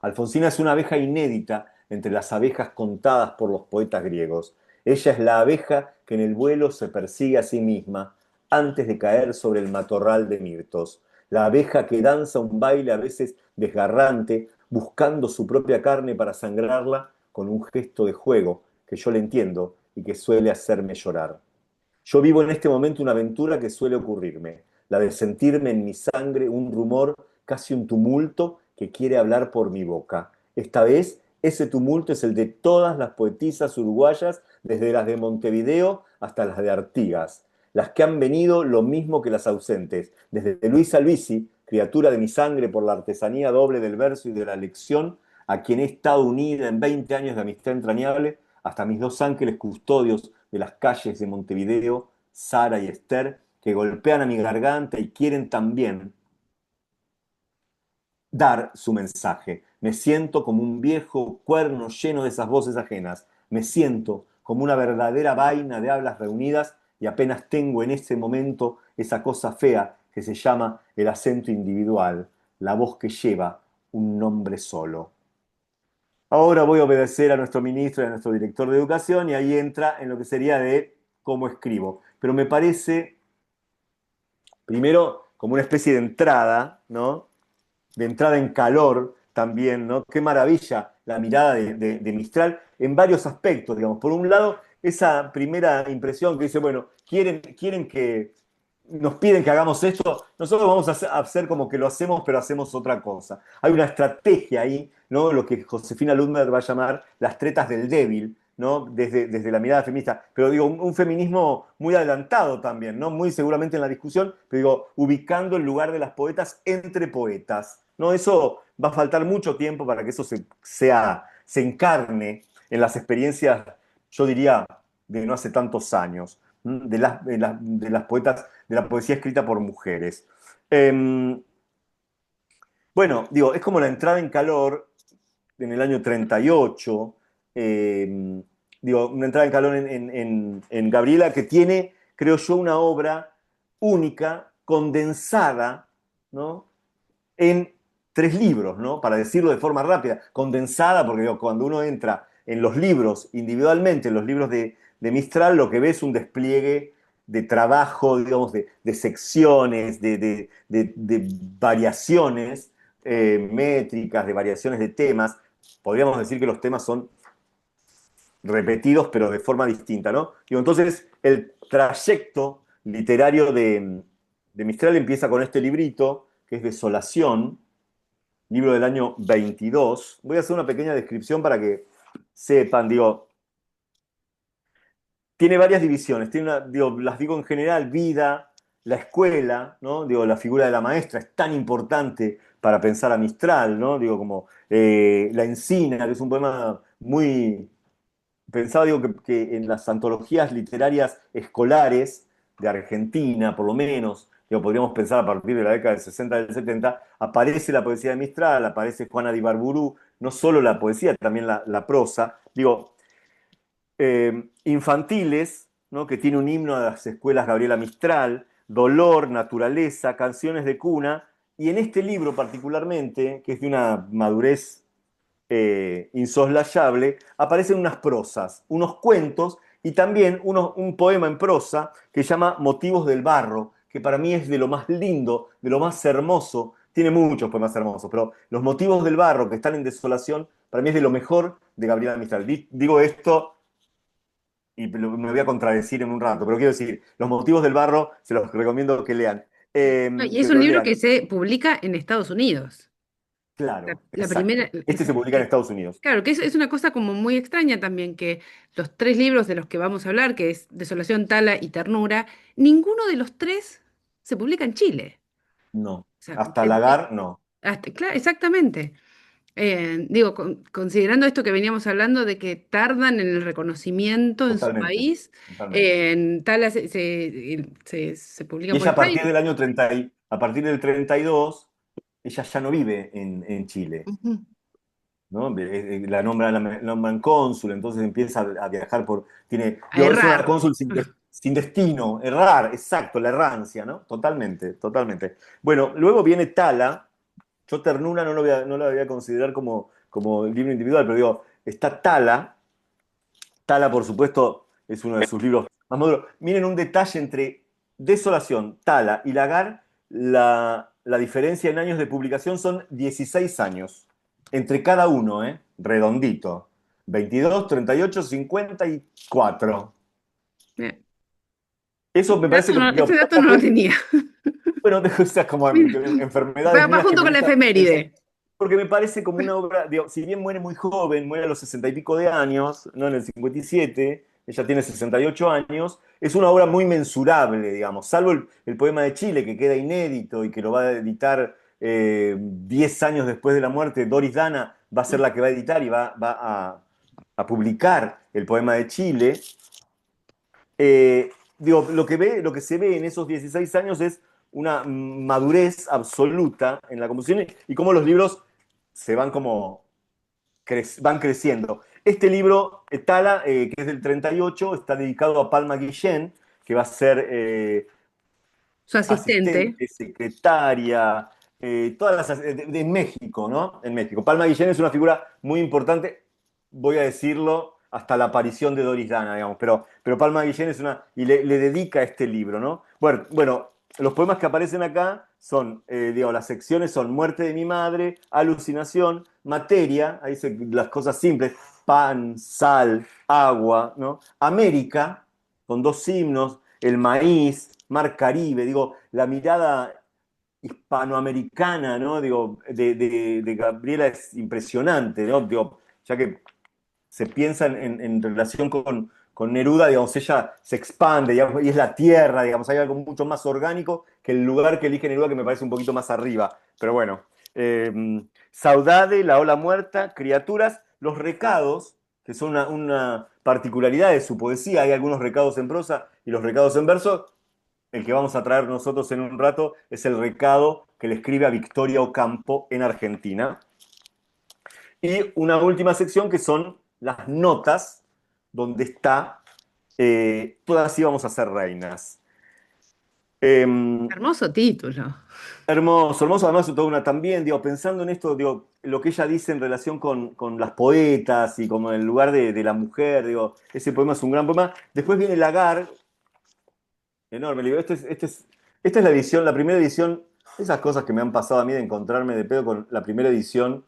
Speaker 1: Alfonsina es una abeja inédita entre las abejas contadas por los poetas griegos. Ella es la abeja que en el vuelo se persigue a sí misma antes de caer sobre el matorral de mirtos. La abeja que danza un baile a veces desgarrante, buscando su propia carne para sangrarla con un gesto de juego que yo le entiendo y que suele hacerme llorar. Yo vivo en este momento una aventura que suele ocurrirme, la de sentirme en mi sangre un rumor, casi un tumulto que quiere hablar por mi boca. Esta vez ese tumulto es el de todas las poetisas uruguayas, desde las de Montevideo hasta las de Artigas, las que han venido lo mismo que las ausentes, desde Luisa Luisi, criatura de mi sangre por la artesanía doble del verso y de la lección, a quien he estado unida en 20 años de amistad entrañable, hasta mis dos ángeles custodios de las calles de Montevideo, Sara y Esther, que golpean a mi garganta y quieren también dar su mensaje. Me siento como un viejo cuerno lleno de esas voces ajenas. Me siento como una verdadera vaina de hablas reunidas y apenas tengo en ese momento esa cosa fea que se llama el acento individual, la voz que lleva un nombre solo. Ahora voy a obedecer a nuestro ministro y a nuestro director de educación y ahí entra en lo que sería de cómo escribo. Pero me parece, primero, como una especie de entrada, ¿no? De entrada en calor también, ¿no? Qué maravilla la mirada de Mistral en varios aspectos, digamos. Por un lado, esa primera impresión que dice, bueno, quieren que nos piden que hagamos esto, nosotros vamos a hacer como que lo hacemos, pero hacemos otra cosa. Hay una estrategia ahí, ¿no? Lo que Josefina Ludmer va a llamar las tretas del débil, ¿no? Desde la mirada feminista. Pero digo, un feminismo muy adelantado también, ¿no? Muy seguramente en la discusión, pero digo, ubicando el lugar de las poetas entre poetas, ¿no? Eso va a faltar mucho tiempo para que eso se encarne en las experiencias, yo diría, de no hace tantos años, de las poetas, de la poesía escrita por mujeres. Bueno, digo, es como la entrada en calor en el año 38, digo, una entrada en calor en Gabriela que tiene, creo yo, una obra única, condensada, ¿no? En tres libros, ¿no? Para decirlo de forma rápida, condensada, porque digo, cuando uno entra en los libros individualmente, en los libros de Mistral, lo que ve es un despliegue de trabajo, digamos, de secciones, de variaciones métricas, de variaciones de temas. Podríamos decir que los temas son repetidos, pero de forma distinta, ¿no? Digo, entonces, el trayecto literario de Mistral empieza con este librito, que es Desolación, libro del año 22. Voy a hacer una pequeña descripción para que sepan, digo, tiene varias divisiones, tiene digo, las digo en general, vida, la escuela, ¿no? Digo, la figura de la maestra es tan importante para pensar a Mistral, ¿no? Digo, como La Encina, que es un poema muy pensaba, digo, que en las antologías literarias escolares de Argentina, por lo menos, digo, podríamos pensar a partir de la década del 60 del 70, aparece la poesía de Mistral, aparece Juana de Ibarburu, no solo la poesía, también la prosa. Digo, infantiles, ¿no? Que tiene un himno a las escuelas Gabriela Mistral, dolor, naturaleza, canciones de cuna Y en este libro particularmente, que es de una madurez insoslayable, aparecen unas prosas, unos cuentos y también un poema en prosa que se llama Motivos del Barro, que para mí es de lo más lindo, de lo más hermoso. Tiene muchos poemas hermosos, pero Los Motivos del Barro, que están en Desolación, para mí es de lo mejor de Gabriela Mistral. Digo esto y me voy a contradecir en un rato, pero quiero decir, Los Motivos del Barro se los recomiendo que lean,
Speaker 2: No, y es
Speaker 1: que
Speaker 2: un
Speaker 1: lo
Speaker 2: libro
Speaker 1: lean.
Speaker 2: que se publica en Estados Unidos.
Speaker 1: Claro,
Speaker 2: La primera,
Speaker 1: exacto. Este se publica en Estados Unidos.
Speaker 2: claro, que es una cosa como muy extraña también que los tres libros de los que vamos a hablar, que es Desolación, Tala y Ternura, ninguno de los tres se publica en Chile.
Speaker 1: No.
Speaker 2: O sea,
Speaker 1: Hasta Lagar, no.
Speaker 2: claro, exactamente. Digo, considerando esto que veníamos hablando de que tardan en el reconocimiento en su
Speaker 1: Totalmente.
Speaker 2: país,
Speaker 1: Totalmente.
Speaker 2: en Tala se publica
Speaker 1: Y
Speaker 2: en
Speaker 1: ella a
Speaker 2: Buenos
Speaker 1: partir
Speaker 2: Aires.
Speaker 1: del año 30, a partir del 32, ella ya no vive en Chile,
Speaker 2: Ujú.
Speaker 1: ¿no? La nombran cónsul, entonces empieza a viajar por,
Speaker 2: A
Speaker 1: digo, es una
Speaker 2: errar.
Speaker 1: cónsul sin destino, errar, exacto, la errancia, ¿no? Totalmente, totalmente. Bueno, luego viene Tala. Yo Ternura no la voy a considerar como libro individual, pero digo, está Tala. Tala, por supuesto, es uno de sus libros más maduros. Miren un detalle entre Desolación, Tala y Lagar, la diferencia en años de publicación son 16 años. Entre cada uno, ¿eh? Redondito. 22, 38, 54.
Speaker 2: Bien.
Speaker 1: Eso me parece que,
Speaker 2: Ese
Speaker 1: digo,
Speaker 2: dato no lo tenía.
Speaker 1: bueno, o sea, como
Speaker 2: Mira,
Speaker 1: enfermedades
Speaker 2: va
Speaker 1: mías que
Speaker 2: junto
Speaker 1: me
Speaker 2: con la
Speaker 1: gusta pensar.
Speaker 2: efeméride.
Speaker 1: Porque me parece como una obra, digo, si bien muere muy joven, muere a los 60 y pico de años, ¿no? En el 57, ella tiene 68 años, es una obra muy mensurable, digamos, salvo el poema de Chile, que queda inédito y que lo va a editar 10 años después de la muerte. Doris Dana va a ser la que va a editar y va a publicar el poema de Chile. Digo, lo que se ve en esos 16 años es una madurez absoluta en la composición y cómo los libros se van como van creciendo. Este libro, Tala, que es del 38, está dedicado a Palma Guillén, que va a ser
Speaker 2: Su asistente.
Speaker 1: asistente, secretaria, en México, ¿no? En México. Palma Guillén es una figura muy importante, voy a decirlo, hasta la aparición de Doris Dana, digamos, pero Palma Guillén es una, y le dedica este libro, ¿no? Bueno, los poemas que aparecen acá son, digo, las secciones son Muerte de mi madre, Alucinación, Materia, ahí las cosas simples, pan, sal, agua, ¿no? América, con dos himnos, el maíz, Mar Caribe, digo, la mirada hispanoamericana, ¿no? Digo, de Gabriela es impresionante, ¿no? Digo, ya que se piensa en relación con Neruda, digamos, ella se expande, digamos, y es la tierra, digamos, hay algo mucho más orgánico que el lugar que elige Neruda, que me parece un poquito más arriba. Pero bueno, Saudade, La Ola Muerta, Criaturas, los recados, que son una particularidad de su poesía, hay algunos recados en prosa y los recados en verso. El que vamos a traer nosotros en un rato es el recado que le escribe a Victoria Ocampo en Argentina. Y una última sección que son las notas, donde está Todas íbamos a ser reinas. Eh,
Speaker 2: Hermoso título.
Speaker 1: Hermoso, hermoso, además toda una también, digo, pensando en esto, digo, lo que ella dice en relación con las poetas y como el lugar de la mujer, digo, ese poema es un gran poema. Después viene Lagar, enorme, le digo, esta es la edición, la primera edición, esas cosas que me han pasado a mí de encontrarme de pedo con la primera edición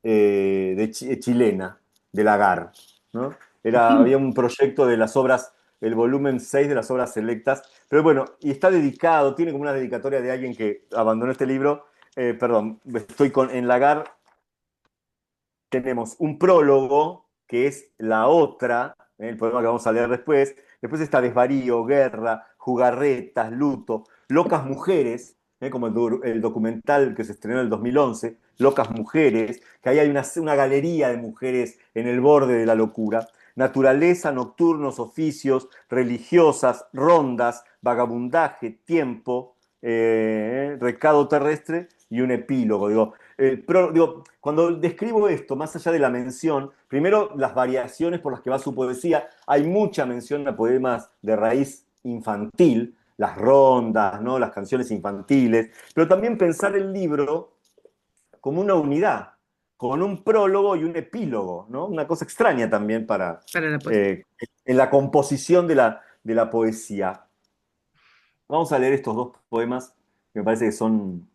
Speaker 1: chilena, de Lagar, ¿no? Había un proyecto de las obras, el volumen 6 de las obras selectas, pero bueno, y está dedicado, tiene como una dedicatoria de alguien que abandonó este libro, perdón, en Lagar tenemos un prólogo, que es la otra, el poema que vamos a leer después. Después está Desvarío, Guerra, Jugarretas, Luto, Locas Mujeres, como el documental que se estrenó en el 2011, Locas Mujeres, que ahí hay una galería de mujeres en el borde de la locura. Naturaleza, nocturnos, oficios, religiosas, rondas, vagabundaje, tiempo, recado terrestre y un epílogo. Digo, cuando describo esto, más allá de la mención, primero las variaciones por las que va su poesía, hay mucha mención a poemas de raíz infantil, las rondas, ¿no? Las canciones infantiles, pero también pensar el libro como una unidad, con un prólogo y un epílogo, ¿no? Una cosa extraña también
Speaker 2: para la poesía.
Speaker 1: eh, en la composición de la poesía. Vamos a leer estos dos poemas que me parece que son,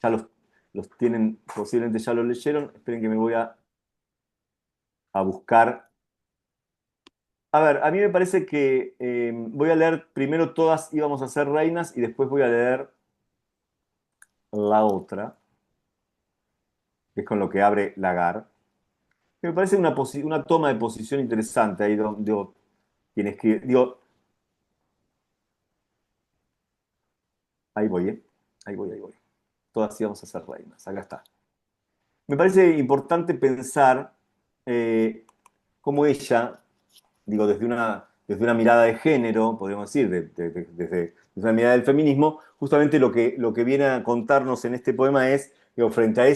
Speaker 1: ya los tienen, posiblemente ya los leyeron. Esperen que me voy a buscar. A ver, a mí me parece que voy a leer primero Todas íbamos a ser reinas y después voy a leer la otra, que es con lo que abre Lagar. Me parece una toma de posición interesante ahí donde quien escribe. Digo, ahí voy, ¿eh? Ahí voy. Todas íbamos a ser reinas. Acá está. Me parece importante pensar eh, cómo ella, digo, desde una mirada de género, podríamos decir, desde una mirada del feminismo, justamente lo que viene a contarnos en este poema es, digo, frente a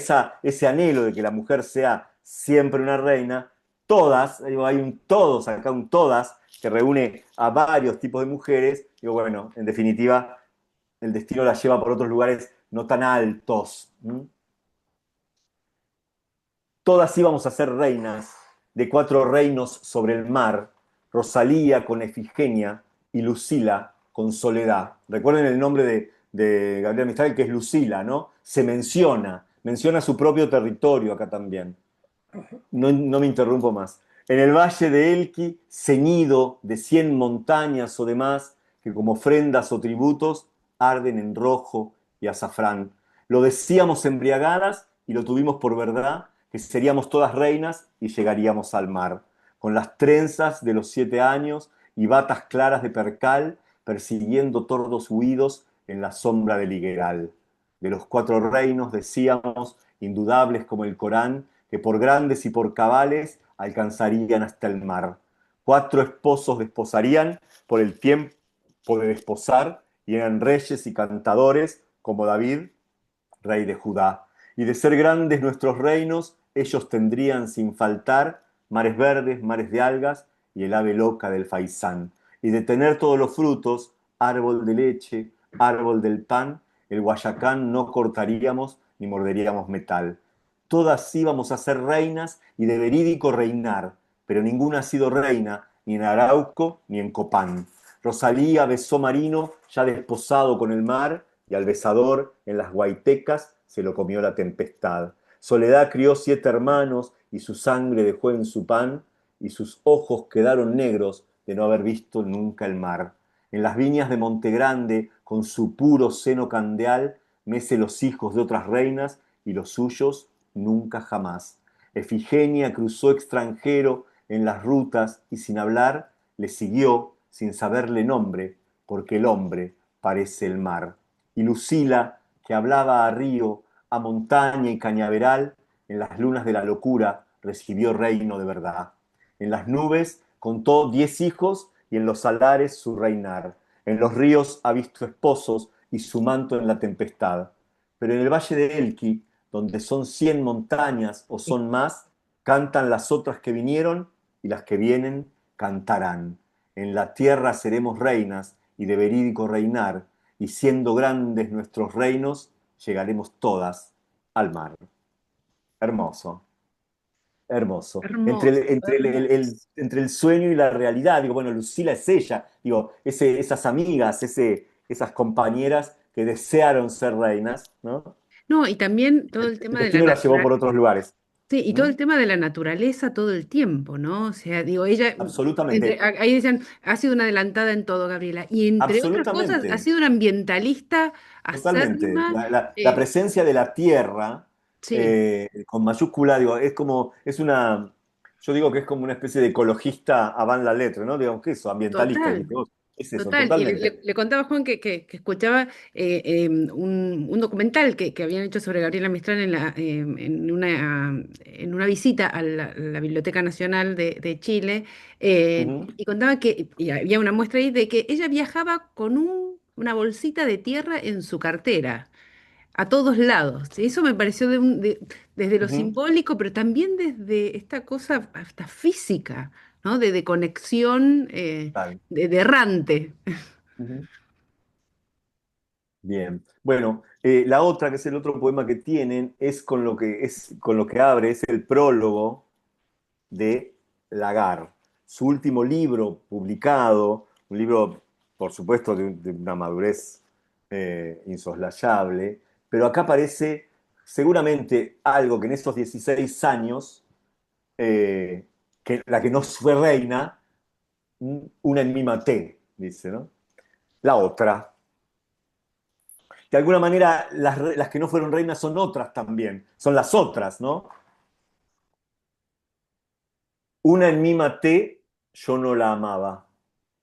Speaker 1: ese anhelo de que la mujer sea siempre una reina, todas, digo, hay un todos, acá un todas, que reúne a varios tipos de mujeres, digo, bueno, en definitiva, el destino la lleva por otros lugares no tan altos. ¿M? Todas íbamos a ser reinas de 4 reinos sobre el mar, Rosalía con Efigenia y Lucila con Soledad. Recuerden el nombre de Gabriela Mistral, que es Lucila, ¿no? Se menciona su propio territorio acá también. No, no me interrumpo más. En el valle de Elqui, ceñido de 100 montañas o demás, que como ofrendas o tributos arden en rojo y azafrán. Lo decíamos embriagadas y lo tuvimos por verdad, que seríamos todas reinas y llegaríamos al mar, con las trenzas de los 7 años y batas claras de percal, persiguiendo tordos huidos en la sombra del higueral. De los 4 reinos decíamos, indudables como el Corán, que por grandes y por cabales alcanzarían hasta el mar. 4 esposos desposarían por el tiempo de desposar y eran reyes y cantadores como David, rey de Judá. Y de ser grandes nuestros reinos, ellos tendrían sin faltar mares verdes, mares de algas y el ave loca del faisán. Y de tener todos los frutos, árbol de leche, árbol del pan, el guayacán no cortaríamos ni morderíamos metal. Todas íbamos a ser reinas y de verídico reinar, pero ninguna ha sido reina, ni en Arauco ni en Copán. Rosalía besó Marino, ya desposado con el mar, y al besador en las guaitecas se lo comió la tempestad. Soledad crió 7 hermanos, y su sangre dejó en su pan, y sus ojos quedaron negros de no haber visto nunca el mar. En las viñas de Montegrande, con su puro seno candeal, mece los hijos de otras reinas, y los suyos nunca jamás. Efigenia cruzó extranjero en las rutas y sin hablar le siguió sin saberle nombre, porque el hombre parece el mar. Y Lucila, que hablaba a río, a montaña y cañaveral, en las lunas de la locura recibió reino de verdad. En las nubes contó 10 hijos y en los salares su reinar. En los ríos ha visto esposos y su manto en la tempestad. Pero en el valle de Elqui, donde son 100 montañas o son más, cantan las otras que vinieron y las que vienen cantarán. En la tierra seremos reinas y de verídico reinar, y siendo grandes nuestros reinos, llegaremos todas al mar. Hermoso, hermoso. Entre el,
Speaker 2: Hermoso,
Speaker 1: entre el, el- el-
Speaker 2: hermoso.
Speaker 1: entre el sueño y la realidad, digo, bueno, Lucila es ella, digo, esas amigas, esas compañeras que desearon ser reinas, ¿no?
Speaker 2: No, y también todo
Speaker 1: El,
Speaker 2: el
Speaker 1: el
Speaker 2: tema de la
Speaker 1: destino las llevó por
Speaker 2: naturaleza.
Speaker 1: otros lugares.
Speaker 2: Sí, y todo
Speaker 1: ¿Mm?
Speaker 2: el tema de la naturaleza todo el tiempo, ¿no? O sea, digo, ella,
Speaker 1: Absolutamente,
Speaker 2: ahí decían, ha sido una adelantada en todo, Gabriela. Y entre otras cosas, ha
Speaker 1: absolutamente.
Speaker 2: sido una ambientalista
Speaker 1: Totalmente.
Speaker 2: acérrima.
Speaker 1: La
Speaker 2: eh,
Speaker 1: presencia de la tierra,
Speaker 2: sí,
Speaker 1: con mayúscula, digo, yo digo que es como una especie de ecologista avant la lettre, ¿no? Digamos, ¿qué es eso? Ambientalista,
Speaker 2: total.
Speaker 1: dijiste vos. Es eso,
Speaker 2: Total, y
Speaker 1: totalmente.
Speaker 2: le contaba a Juan que escuchaba un documental que habían hecho sobre Gabriela Mistral en una visita a la Biblioteca Nacional de Chile,
Speaker 1: Ujú.
Speaker 2: y contaba y había una muestra ahí de que ella viajaba con una bolsita de tierra en su cartera a todos lados. ¿Sí? Eso me pareció desde lo
Speaker 1: Ujú.
Speaker 2: simbólico, pero también desde esta cosa hasta física, ¿no? De conexión
Speaker 1: Tal.
Speaker 2: de errante.
Speaker 1: Ujú. Bien. Bueno, la otra, que es el otro poema que tienen, con lo que abre, es el prólogo de Lagar, su último libro publicado, un libro, por supuesto, de una madurez insoslayable, pero acá aparece seguramente algo que en estos 16 años, que la que no fue reina, una en mí maté, dice, ¿no? La otra. De alguna manera, las que no fueron reinas son otras también, son las otras, ¿no? Una en mí maté, yo no la amaba.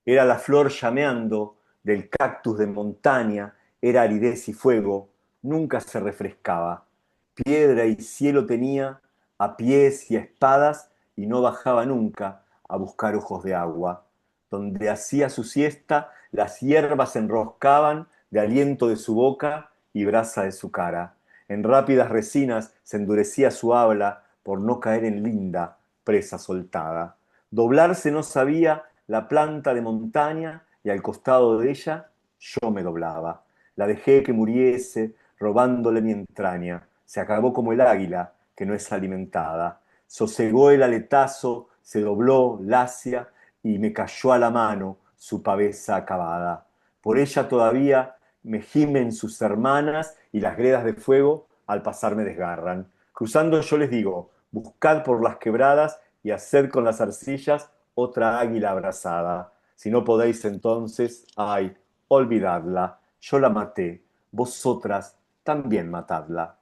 Speaker 1: Era la flor llameando del cactus de montaña, era aridez y fuego, nunca se refrescaba. Piedra y cielo tenía, a pies y a espadas, y no bajaba nunca a buscar ojos de agua. Donde hacía su siesta, las hierbas se enroscaban de aliento de su boca y brasa de su cara. En rápidas resinas se endurecía su habla por no caer en linda presa soltada. Doblarse no sabía la planta de montaña y al costado de ella yo me doblaba. La dejé que muriese robándole mi entraña. Se acabó como el águila que no es alimentada. Sosegó el aletazo, se dobló lacia y me cayó a la mano su pavesa acabada. Por ella todavía me gimen sus hermanas y las gredas de fuego al pasar me desgarran. Cruzando yo les digo, buscad por las quebradas y haced con las arcillas otra águila abrazada. Si no podéis entonces, ay, olvidadla, yo la maté, vosotras también matadla.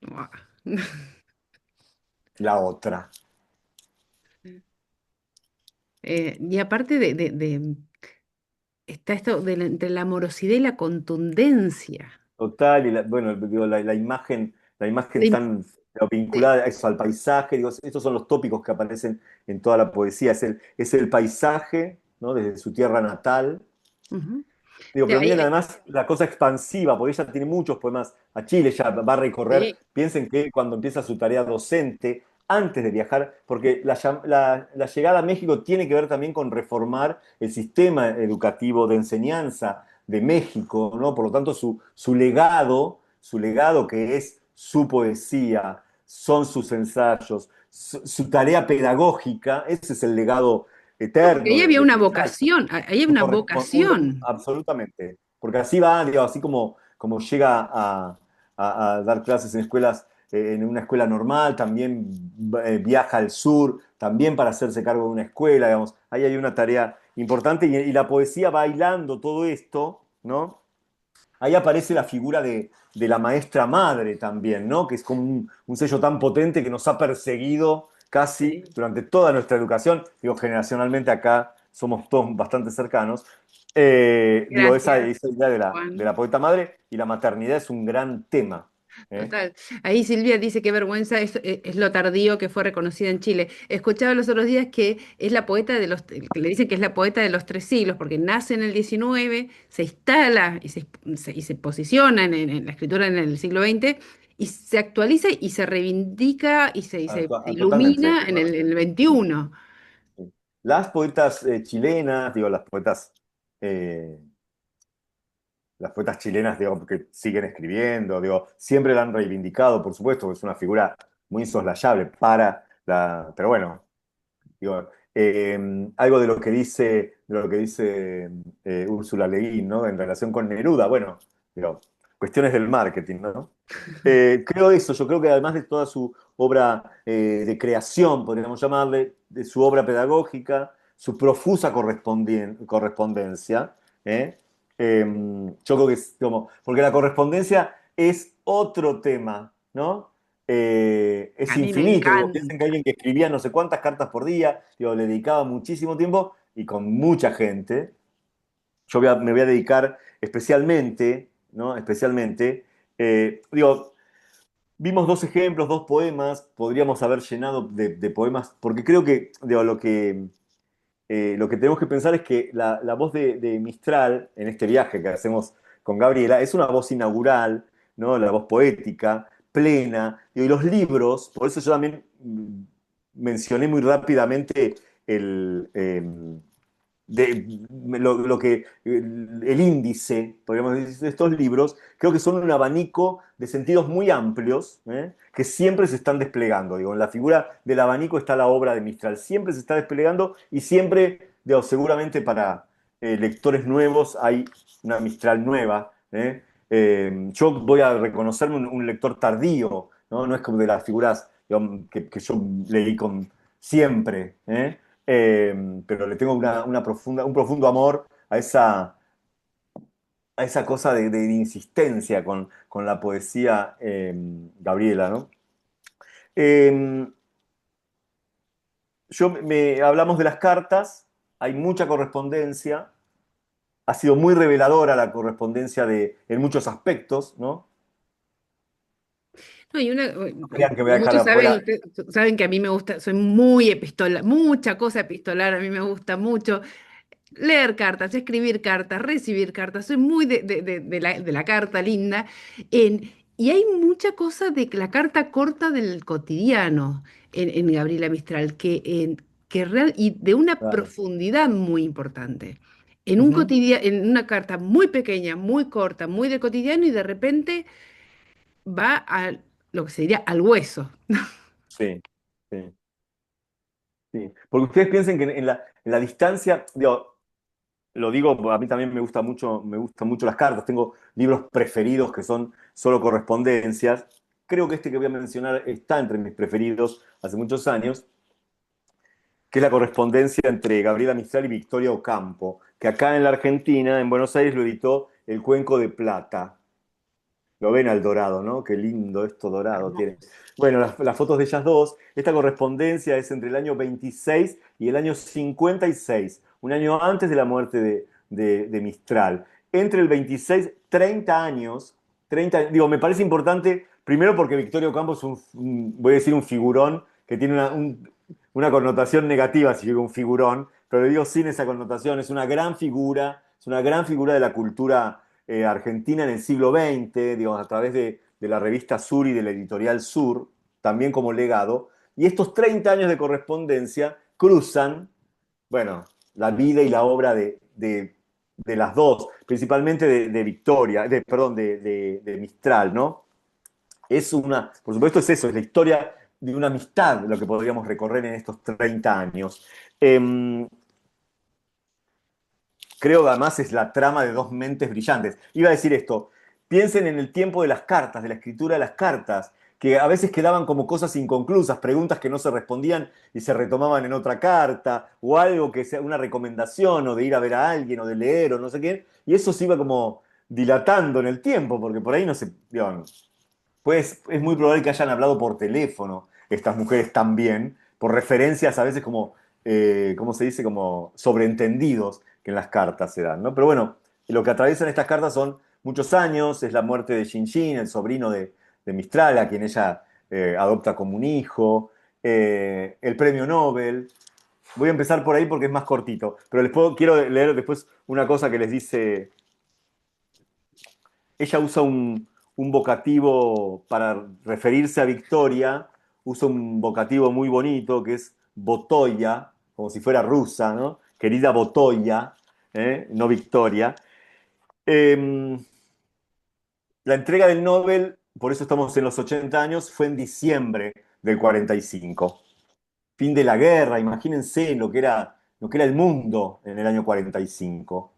Speaker 2: Buah.
Speaker 1: La otra.
Speaker 2: Y aparte está esto entre la amorosidad y la contundencia.
Speaker 1: Total, y bueno, digo, la
Speaker 2: La
Speaker 1: imagen
Speaker 2: im-
Speaker 1: tan
Speaker 2: de-
Speaker 1: vinculada a eso, al paisaje, digo, estos son los tópicos que aparecen en toda la poesía, es el paisaje, ¿no? Desde su tierra natal.
Speaker 2: Ujú.
Speaker 1: Digo,
Speaker 2: De
Speaker 1: pero
Speaker 2: ahí-
Speaker 1: miren además la cosa expansiva, porque ella tiene muchos poemas a Chile, ya va a recorrer.
Speaker 2: sí,
Speaker 1: Piensen que cuando empieza su tarea docente, antes de viajar, porque la llegada a México tiene que ver también con reformar el sistema educativo de enseñanza de México, ¿no? Por lo tanto, su legado que es su poesía, son sus ensayos, su tarea pedagógica, ese es el legado
Speaker 2: no, porque
Speaker 1: eterno
Speaker 2: ahí había
Speaker 1: de
Speaker 2: una
Speaker 1: Quetzal.
Speaker 2: vocación, ahí había una vocación.
Speaker 1: Absolutamente. Porque así va, digo, así como llega a dar clases en escuelas, en una escuela normal, también viaja al sur, también para hacerse cargo de una escuela, digamos. Ahí hay una tarea importante y la poesía bailando todo esto, ¿no? Ahí aparece la figura de la maestra madre también, ¿no? Que es como un sello tan potente que nos ha perseguido casi
Speaker 2: Sí.
Speaker 1: durante toda nuestra educación. Digo, generacionalmente acá somos todos bastante cercanos. Digo,
Speaker 2: Gracias,
Speaker 1: esa idea de
Speaker 2: Juan.
Speaker 1: la poeta madre y la maternidad es un gran tema. ¿Eh?
Speaker 2: Total. Ahí Silvia dice que vergüenza es lo tardío que fue reconocida en Chile. Escuchaba los otros días que es la poeta de los, que le dicen que es la poeta de los tres siglos, porque nace en el XIX, se instala y se posiciona en la escritura en el siglo XX y se actualiza y se reivindica se
Speaker 1: Totalmente.
Speaker 2: ilumina en el XXI.
Speaker 1: Las poetas chilenas, digo, eh, las poetas chilenas, digo, que siguen escribiendo, digo, siempre la han reivindicado, por supuesto, que es una figura muy insoslayable pero bueno, digo, algo de lo que dice Úrsula Le Guin, ¿no? En relación con Neruda, bueno, digo, cuestiones del marketing, ¿no? Creo eso, yo creo que además de toda su obra de creación, podríamos llamarle, de su obra pedagógica, su profusa correspondencia, ¿eh? Yo creo que es como, porque la correspondencia es otro tema, ¿no? Es
Speaker 2: A mí me
Speaker 1: infinito. Digo, piensen que
Speaker 2: encanta.
Speaker 1: alguien que escribía no sé cuántas cartas por día, digo, le dedicaba muchísimo tiempo y con mucha gente. Me voy a dedicar especialmente, ¿no? Especialmente, digo, vimos dos ejemplos, dos poemas, podríamos haber llenado de poemas, porque creo que, digo, lo que tenemos que pensar es que la voz de Mistral en este viaje que hacemos con Gabriela es una voz inaugural, ¿no? La voz poética, plena, y los libros, por eso yo también mencioné muy rápidamente el, lo que el índice, podríamos decir, de estos libros, creo que son un abanico de sentidos muy amplios, que siempre se están desplegando. Digo, en la figura del abanico está la obra de Mistral, siempre se está desplegando y siempre, digo, seguramente para lectores nuevos hay una Mistral nueva. Yo voy a reconocerme un lector tardío, ¿no? No es como de las figuras digamos, que yo leí con siempre. Pero le tengo un profundo amor a esa cosa de insistencia con la poesía Gabriela, ¿no? Eh, hablamos de las cartas, hay mucha correspondencia, ha sido muy reveladora la correspondencia en muchos aspectos, ¿no?
Speaker 2: No,
Speaker 1: No crean que voy a
Speaker 2: como
Speaker 1: dejar
Speaker 2: muchos saben,
Speaker 1: afuera.
Speaker 2: ustedes saben que a mí me gusta, soy muy epistolar, mucha cosa epistolar, a mí me gusta mucho leer cartas, escribir cartas, recibir cartas, soy muy de la carta linda. Y hay mucha cosa de la carta corta del cotidiano en Gabriela Mistral, y de una
Speaker 1: Claro.
Speaker 2: profundidad muy importante.
Speaker 1: Ujú.
Speaker 2: En una carta muy pequeña, muy corta, muy de cotidiano, y de repente va a lo que sería al hueso.
Speaker 1: Sí, sí, sí. Porque ustedes piensen que en la distancia, digo, lo digo, a mí también me gustan mucho las cartas. Tengo libros preferidos que son solo correspondencias. Creo que este que voy a mencionar está entre mis preferidos hace muchos años, que es la correspondencia entre Gabriela Mistral y Victoria Ocampo, que acá en la Argentina, en Buenos Aires, lo editó El Cuenco de Plata. Lo ven al dorado, ¿no? Qué lindo esto dorado tiene.
Speaker 2: Hermoso.
Speaker 1: Bueno, las fotos de ellas dos. Esta correspondencia es entre el año 26 y el año 56, un año antes de la muerte de Mistral. Entre el 26, 30 años, 30, digo, me parece importante, primero porque Victorio Ocampo es voy a decir un figurón, que tiene una connotación negativa si digo un figurón, pero lo digo sin esa connotación, es una gran figura de la cultura argentina en el siglo XX, digamos, a través de la revista Sur y de la editorial Sur, también como legado. Y estos 30 años de correspondencia cruzan, bueno, la vida y la obra de las dos, principalmente de Victoria, perdón, de Mistral, ¿no? Por supuesto es eso, es la historia de una amistad lo que podríamos recorrer en estos 30 años. Eh, Creo que además es la trama de dos mentes brillantes. Iba a decir esto, piensen en el tiempo de las cartas, de la escritura de las cartas, que a veces quedaban como cosas inconclusas, preguntas que no se respondían y se retomaban en otra carta, o algo que sea una recomendación, o de ir a ver a alguien, o de leer, o no sé qué, y eso se iba como dilatando en el tiempo, porque por ahí no se, digamos, pues es muy probable que hayan hablado por teléfono estas mujeres también, por referencias a veces como, ¿cómo se dice? Como sobreentendidos que en las cartas se dan, ¿no? Pero bueno, lo que atraviesan estas cartas son muchos años, es la muerte de Shin, el sobrino de Mistral, a quien ella adopta como un hijo, el premio Nobel. Voy a empezar por ahí porque es más cortito, pero quiero leer después una cosa que les dice ella usa un vocativo para referirse a Victoria, usa un vocativo muy bonito que es Botoya, como si fuera rusa, ¿no? Querida Botoya, no Victoria. Eh, la entrega del Nobel, por eso estamos en los 80 años, fue en diciembre del 45. Fin de la guerra, imagínense lo que era el mundo en el año 45.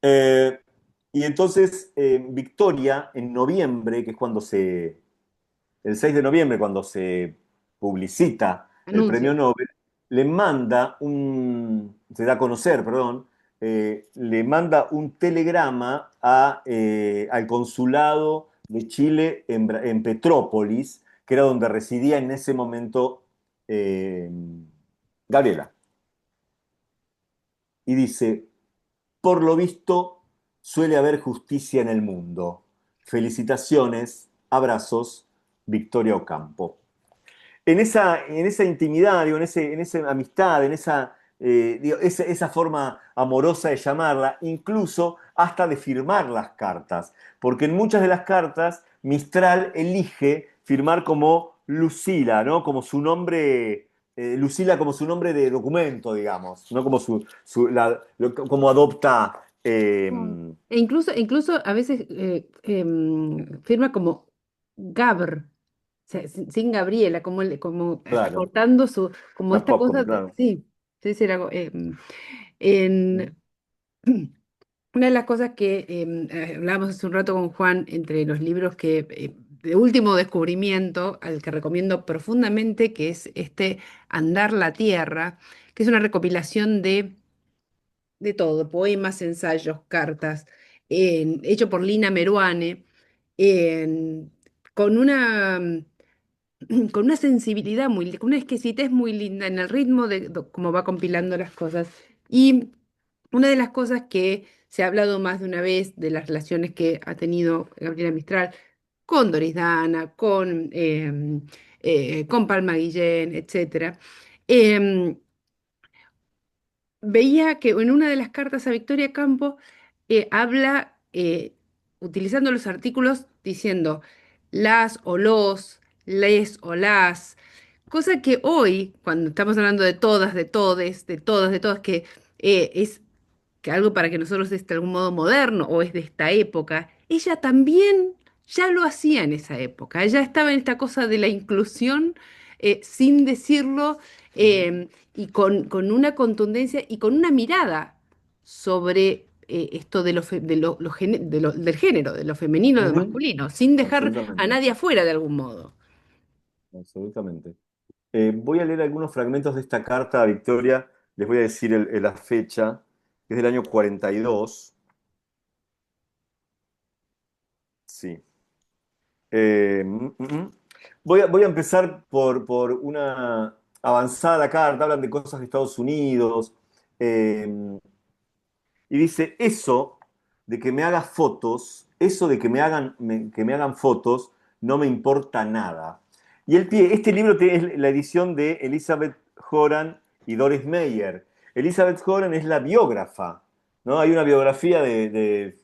Speaker 1: Eh, y entonces Victoria, en noviembre, que es el 6 de noviembre, cuando se publicita el
Speaker 2: Anuncia.
Speaker 1: premio Nobel, se da a conocer, perdón, le manda un telegrama al consulado de Chile en Petrópolis, que era donde residía en ese momento eh, Gabriela. Y dice, por lo visto, suele haber justicia en el mundo. Felicitaciones, abrazos, Victoria Ocampo. En esa intimidad, digo, en esa amistad, digo, esa forma amorosa de llamarla, incluso hasta de firmar las cartas, porque en muchas de las cartas Mistral elige firmar como Lucila, ¿no? Como su nombre Lucila como su nombre de documento, digamos, no como como adopta.
Speaker 2: Mm. E incluso a veces firma como Gabr, o sea, sin Gabriela, como
Speaker 1: Claro,
Speaker 2: cortando como
Speaker 1: más
Speaker 2: esta
Speaker 1: pop,
Speaker 2: cosa,
Speaker 1: claro.
Speaker 2: sí, sí, sí,
Speaker 1: Mm,
Speaker 2: en, una de las cosas que hablábamos hace un rato con Juan, entre los libros de último descubrimiento, al que recomiendo profundamente, que es este Andar la Tierra, que es una recopilación de todo, poemas, ensayos, cartas, hecho por Lina Meruane, en- con con una sensibilidad con una exquisitez muy linda en el ritmo de cómo va compilando las cosas. Y una de las cosas que se ha hablado más de una vez de las relaciones que ha tenido Gabriela Mistral con Doris Dana, con Palma Guillén, etcétera. em, Veía que en una de las cartas a Victoria Campo habla, utilizando los artículos, diciendo las o los, les o las, cosa que hoy, cuando estamos hablando de todas, de todes, de todas, de todas, que es que algo para que nosotros es de algún modo moderno o es de esta época, ella también ya lo hacía en esa época, ella estaba en esta cosa de la inclusión sin decirlo,
Speaker 1: ujú,
Speaker 2: y con una contundencia y con una mirada sobre esto del género, de lo femenino, de lo
Speaker 1: ujú,
Speaker 2: masculino, sin dejar a
Speaker 1: absolutamente,
Speaker 2: nadie afuera de algún modo.
Speaker 1: absolutamente. Voy a leer algunos fragmentos de esta carta a Victoria. Les voy a decir la fecha, que es del año 42. Sí. Voy a empezar por una avanzada carta. Hablan de cosas de Estados Unidos. eh, y dice, eso de que me hagas fotos, eso de que me hagan fotos, no me importa nada. Y este libro es la edición de Elizabeth Horan y Doris Meyer. Elizabeth Horan es la biógrafa, ¿no? Hay una biografía de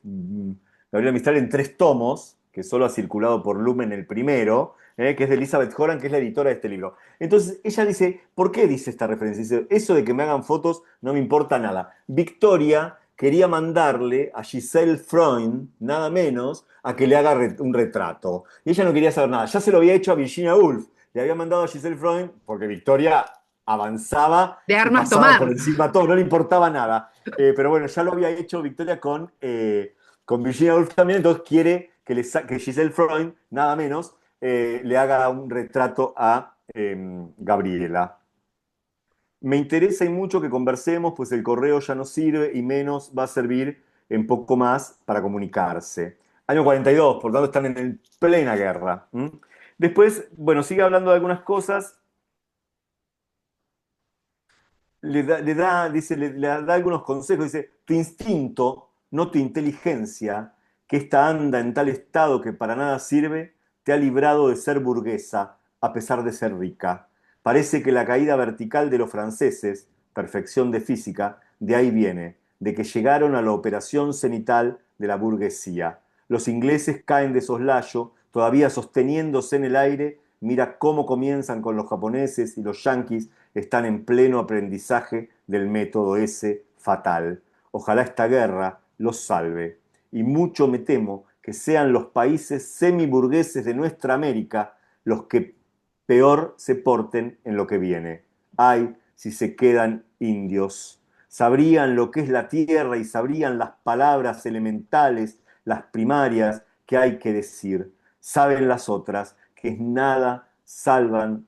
Speaker 1: Gabriela Mistral en 3 tomos, que solo ha circulado por Lumen el primero, que es de Elizabeth Horan, que es la editora de este libro. Entonces ella dice, ¿por qué dice esta referencia? Dice, eso de que me hagan fotos no me importa nada. Victoria quería mandarle a Giselle Freund, nada menos, a que le haga un retrato. Y ella no quería saber nada. Ya se lo había hecho a Virginia Woolf. Le había mandado a Giselle Freund porque Victoria avanzaba
Speaker 2: De
Speaker 1: y
Speaker 2: armas
Speaker 1: pasaba por
Speaker 2: tomar.
Speaker 1: encima todo, no le importaba nada. Pero bueno, ya lo había hecho Victoria con Virginia Woolf también, entonces quiere que Giselle Freund, nada menos, le haga un retrato a Gabriela. Me interesa y mucho que conversemos, pues el correo ya no sirve y menos va a servir en poco más para comunicarse. Año 42, por tanto están en plena guerra. ¿M? Después, bueno, sigue hablando de algunas cosas, le da algunos consejos, dice, tu instinto, no tu inteligencia, que esta anda en tal estado que para nada sirve, te ha librado de ser burguesa, a pesar de ser rica. Parece que la caída vertical de los franceses, perfección de física, de ahí viene, de que llegaron a la operación cenital de la burguesía. Los ingleses caen de soslayo, todavía sosteniéndose en el aire, mira cómo comienzan con los japoneses y los yanquis están en pleno aprendizaje del método ese fatal. Ojalá esta guerra los salve. Y mucho me temo que sean los países semiburgueses de nuestra América los que peor se porten en lo que viene. Ay, si se quedan indios. Sabrían lo que es la tierra y sabrían las palabras elementales, las primarias que hay que decir. Saben las otras que nada salvan,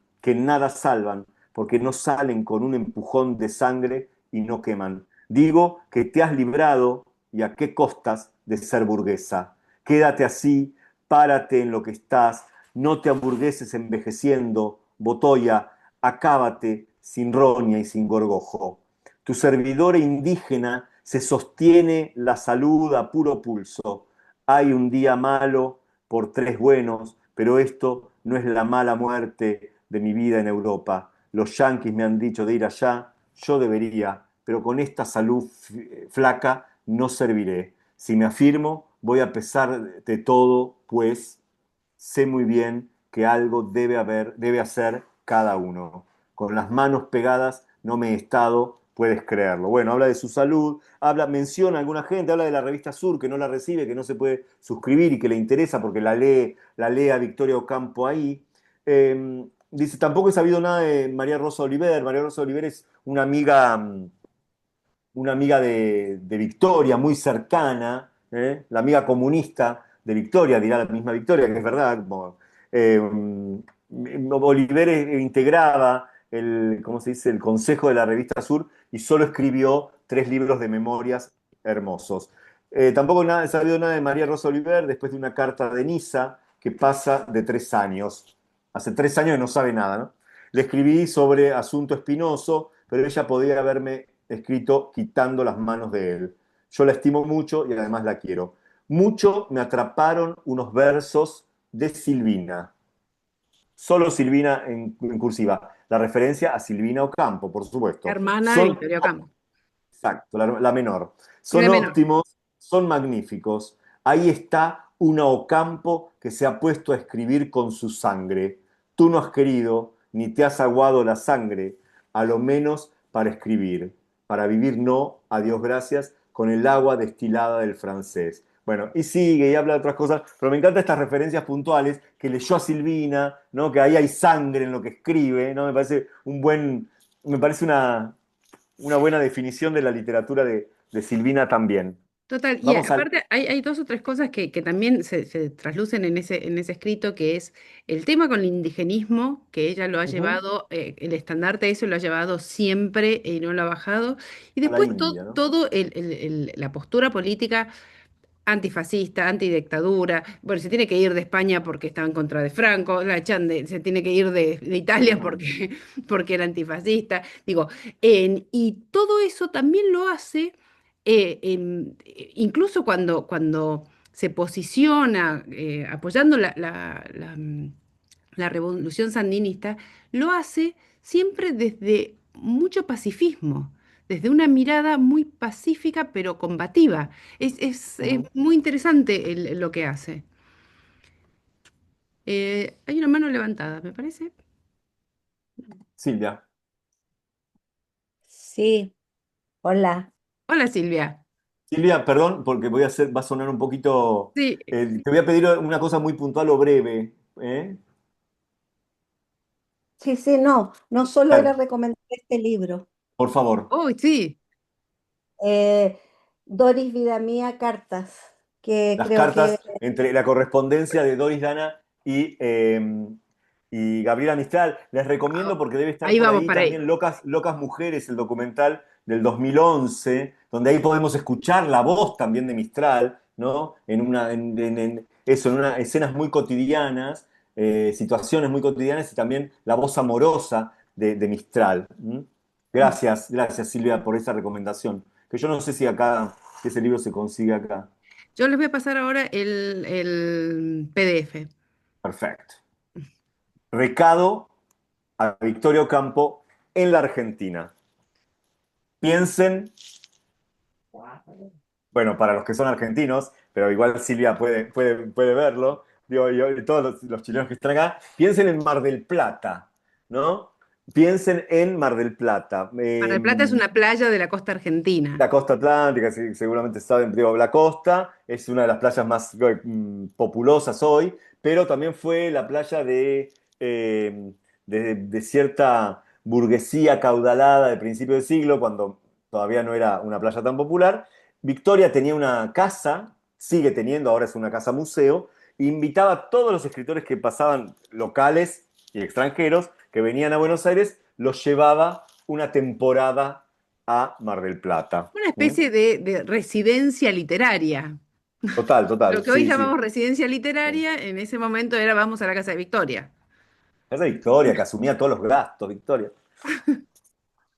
Speaker 1: porque no salen con un empujón de sangre y no queman. Digo que te has librado, y a qué costas, de ser burguesa. Quédate así, párate en lo que estás, no te hamburgueses envejeciendo, Botoya, acábate sin roña y sin gorgojo. Tu servidora indígena se sostiene la salud a puro pulso. Hay un día malo por 3 buenos, pero esto no es la mala muerte de mi vida en Europa. Los yanquis me han dicho de ir allá, yo debería, pero con esta salud flaca no serviré. Si me afirmo, voy a pesar de todo, pues sé muy bien que algo debe hacer cada uno. con las manos pegadas no me he estado, puedes creerlo. Bueno, habla de su salud, menciona a alguna gente, habla de la revista Sur, que no la recibe, que no se puede suscribir y que le interesa porque la lee a Victoria Ocampo ahí. Dice, tampoco he sabido nada de María Rosa Oliver. María Rosa Oliver es una amiga de Victoria, muy cercana, la amiga comunista de Victoria, dirá la misma Victoria, que es verdad. Eh, Oliver integraba ¿cómo se dice? El consejo de la revista Sur y solo escribió 3 libros de memorias hermosos. Tampoco he sabido nada de María Rosa Oliver después de una carta de Niza que pasa de 3 años. Hace 3 años que no sabe nada, ¿no? Le escribí sobre asunto espinoso, pero ella podía haberme escrito quitando las manos de él. Yo la estimo mucho y además la quiero. Mucho me atraparon unos versos de Silvina. Solo Silvina en cursiva. La referencia a Silvina Ocampo, por supuesto.
Speaker 2: Hermana de
Speaker 1: Son
Speaker 2: Victoria Ocampo.
Speaker 1: Exacto, la menor. Son
Speaker 2: La menor.
Speaker 1: óptimos, son magníficos. Ahí está una Ocampo que se ha puesto a escribir con su sangre. Tú no has querido, ni te has aguado la sangre, a lo menos para escribir. Para vivir no, a Dios gracias, con el agua destilada del francés. Bueno, y sigue y habla de otras cosas, pero me encantan estas referencias puntuales que leyó a Silvina, ¿no? Que ahí hay sangre en lo que escribe, ¿no? Me parece una buena definición de la literatura de Silvina también.
Speaker 2: Total, y
Speaker 1: Vamos al...
Speaker 2: aparte hay dos o tres cosas que también se traslucen en ese escrito, que es el tema con el indigenismo, que ella lo ha
Speaker 1: Ujú,
Speaker 2: llevado, el estandarte de eso lo ha llevado siempre y no lo ha bajado, y
Speaker 1: a la
Speaker 2: después
Speaker 1: India, ¿no?
Speaker 2: todo la postura política antifascista, antidictadura. Bueno, se tiene que ir de España porque estaba en contra de Franco, se tiene que ir de Italia
Speaker 1: Ujú,
Speaker 2: porque, porque era antifascista. Digo, y todo eso también lo hace, incluso cuando se posiciona apoyando la revolución sandinista, lo hace siempre desde mucho pacifismo, desde una mirada muy pacífica pero combativa. Es
Speaker 1: ujú.
Speaker 2: muy interesante lo que hace. Hay una mano levantada, me parece.
Speaker 1: Silvia.
Speaker 3: Sí, hola.
Speaker 2: Hola Silvia.
Speaker 1: Silvia, perdón, porque va a sonar un poquito...
Speaker 2: Sí,
Speaker 1: te voy a pedir una cosa muy puntual o breve, ¿eh?
Speaker 3: Sí, sí, no, no solo era
Speaker 1: Dale,
Speaker 3: recomendar este libro.
Speaker 1: por favor.
Speaker 2: oh, sí.
Speaker 3: Eh, Doris Vida Mía, Cartas, que
Speaker 1: Las
Speaker 3: creo que
Speaker 1: cartas entre la correspondencia de Doris Dana y Gabriela Mistral. Les
Speaker 2: Ah,
Speaker 1: recomiendo porque debe estar
Speaker 2: ahí
Speaker 1: por
Speaker 2: vamos
Speaker 1: ahí
Speaker 2: para ahí.
Speaker 1: también Locas Mujeres, el documental del 2011, donde ahí podemos escuchar la voz también de Mistral, ¿no? En unas escenas muy cotidianas, situaciones muy cotidianas y también la voz amorosa de Mistral. ¿Mm? Gracias Silvia por esa recomendación. Que yo no sé si ese libro se consigue acá.
Speaker 2: Yo les voy a pasar ahora el PDF.
Speaker 1: Perfecto. Recado a Victorio Campo en la Argentina. Piensen, bueno, para los que son argentinos, pero igual Silvia puede verlo, digo, y todos los chilenos que están acá, piensen en Mar del Plata, ¿no? Piensen en Mar del Plata.
Speaker 2: Mar del Plata es una playa de la costa argentina.
Speaker 1: La costa atlántica, seguramente saben, digo, la costa es una de las playas más populosas hoy, pero también fue la playa de cierta burguesía caudalada de principio de siglo, cuando todavía no era una playa tan popular. Victoria tenía una casa, sigue teniendo, ahora es una casa museo, e invitaba a todos los escritores que pasaban, locales y extranjeros, que venían a Buenos Aires, los llevaba una temporada a Mar del Plata.
Speaker 2: Una
Speaker 1: ¿Mm?
Speaker 2: especie de residencia literaria.
Speaker 1: Total,
Speaker 2: Lo
Speaker 1: total,
Speaker 2: que hoy
Speaker 1: sí, sí.
Speaker 2: llamamos residencia
Speaker 1: Sí.
Speaker 2: literaria, en ese momento era vamos a la casa de Victoria.
Speaker 1: Esa Victoria, que asumía todos los gastos, Victoria.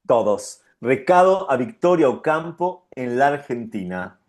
Speaker 1: Todos. Recado a Victoria Ocampo en la Argentina.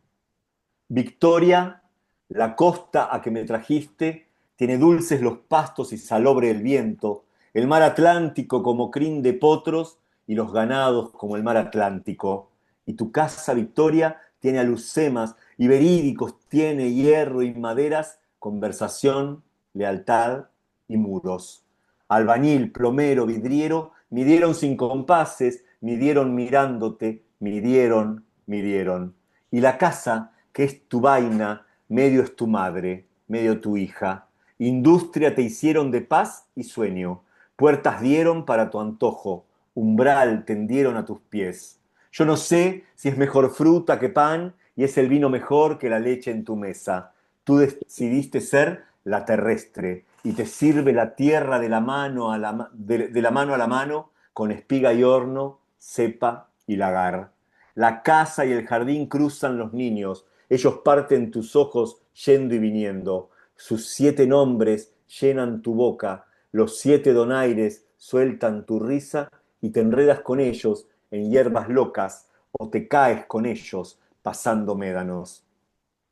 Speaker 1: Victoria, la costa a que me trajiste, tiene dulces los pastos y salobre el viento, el mar Atlántico como crin de potros y los ganados como el mar Atlántico. Y tu casa, Victoria, tiene alucemas y verídicos, tiene hierro y maderas, conversación, lealtad y muros. Albañil, plomero, vidriero, midieron sin compases, midieron mirándote, midieron, midieron. Y la casa, que es tu vaina, medio es tu madre, medio tu hija. Industria te hicieron de paz y sueño, puertas dieron para tu antojo, umbral tendieron a tus pies. Yo no sé si es mejor fruta que pan y es el vino mejor que la leche en tu mesa. Tú decidiste ser la terrestre y te sirve la tierra de la mano a de la mano a la mano con espiga y horno, cepa y lagar. La casa y el jardín cruzan los niños, ellos parten tus ojos yendo y viniendo. Sus 7 nombres llenan tu boca, los 7 donaires sueltan tu risa y te enredas con ellos en hierbas locas o te caes con ellos pasando médanos.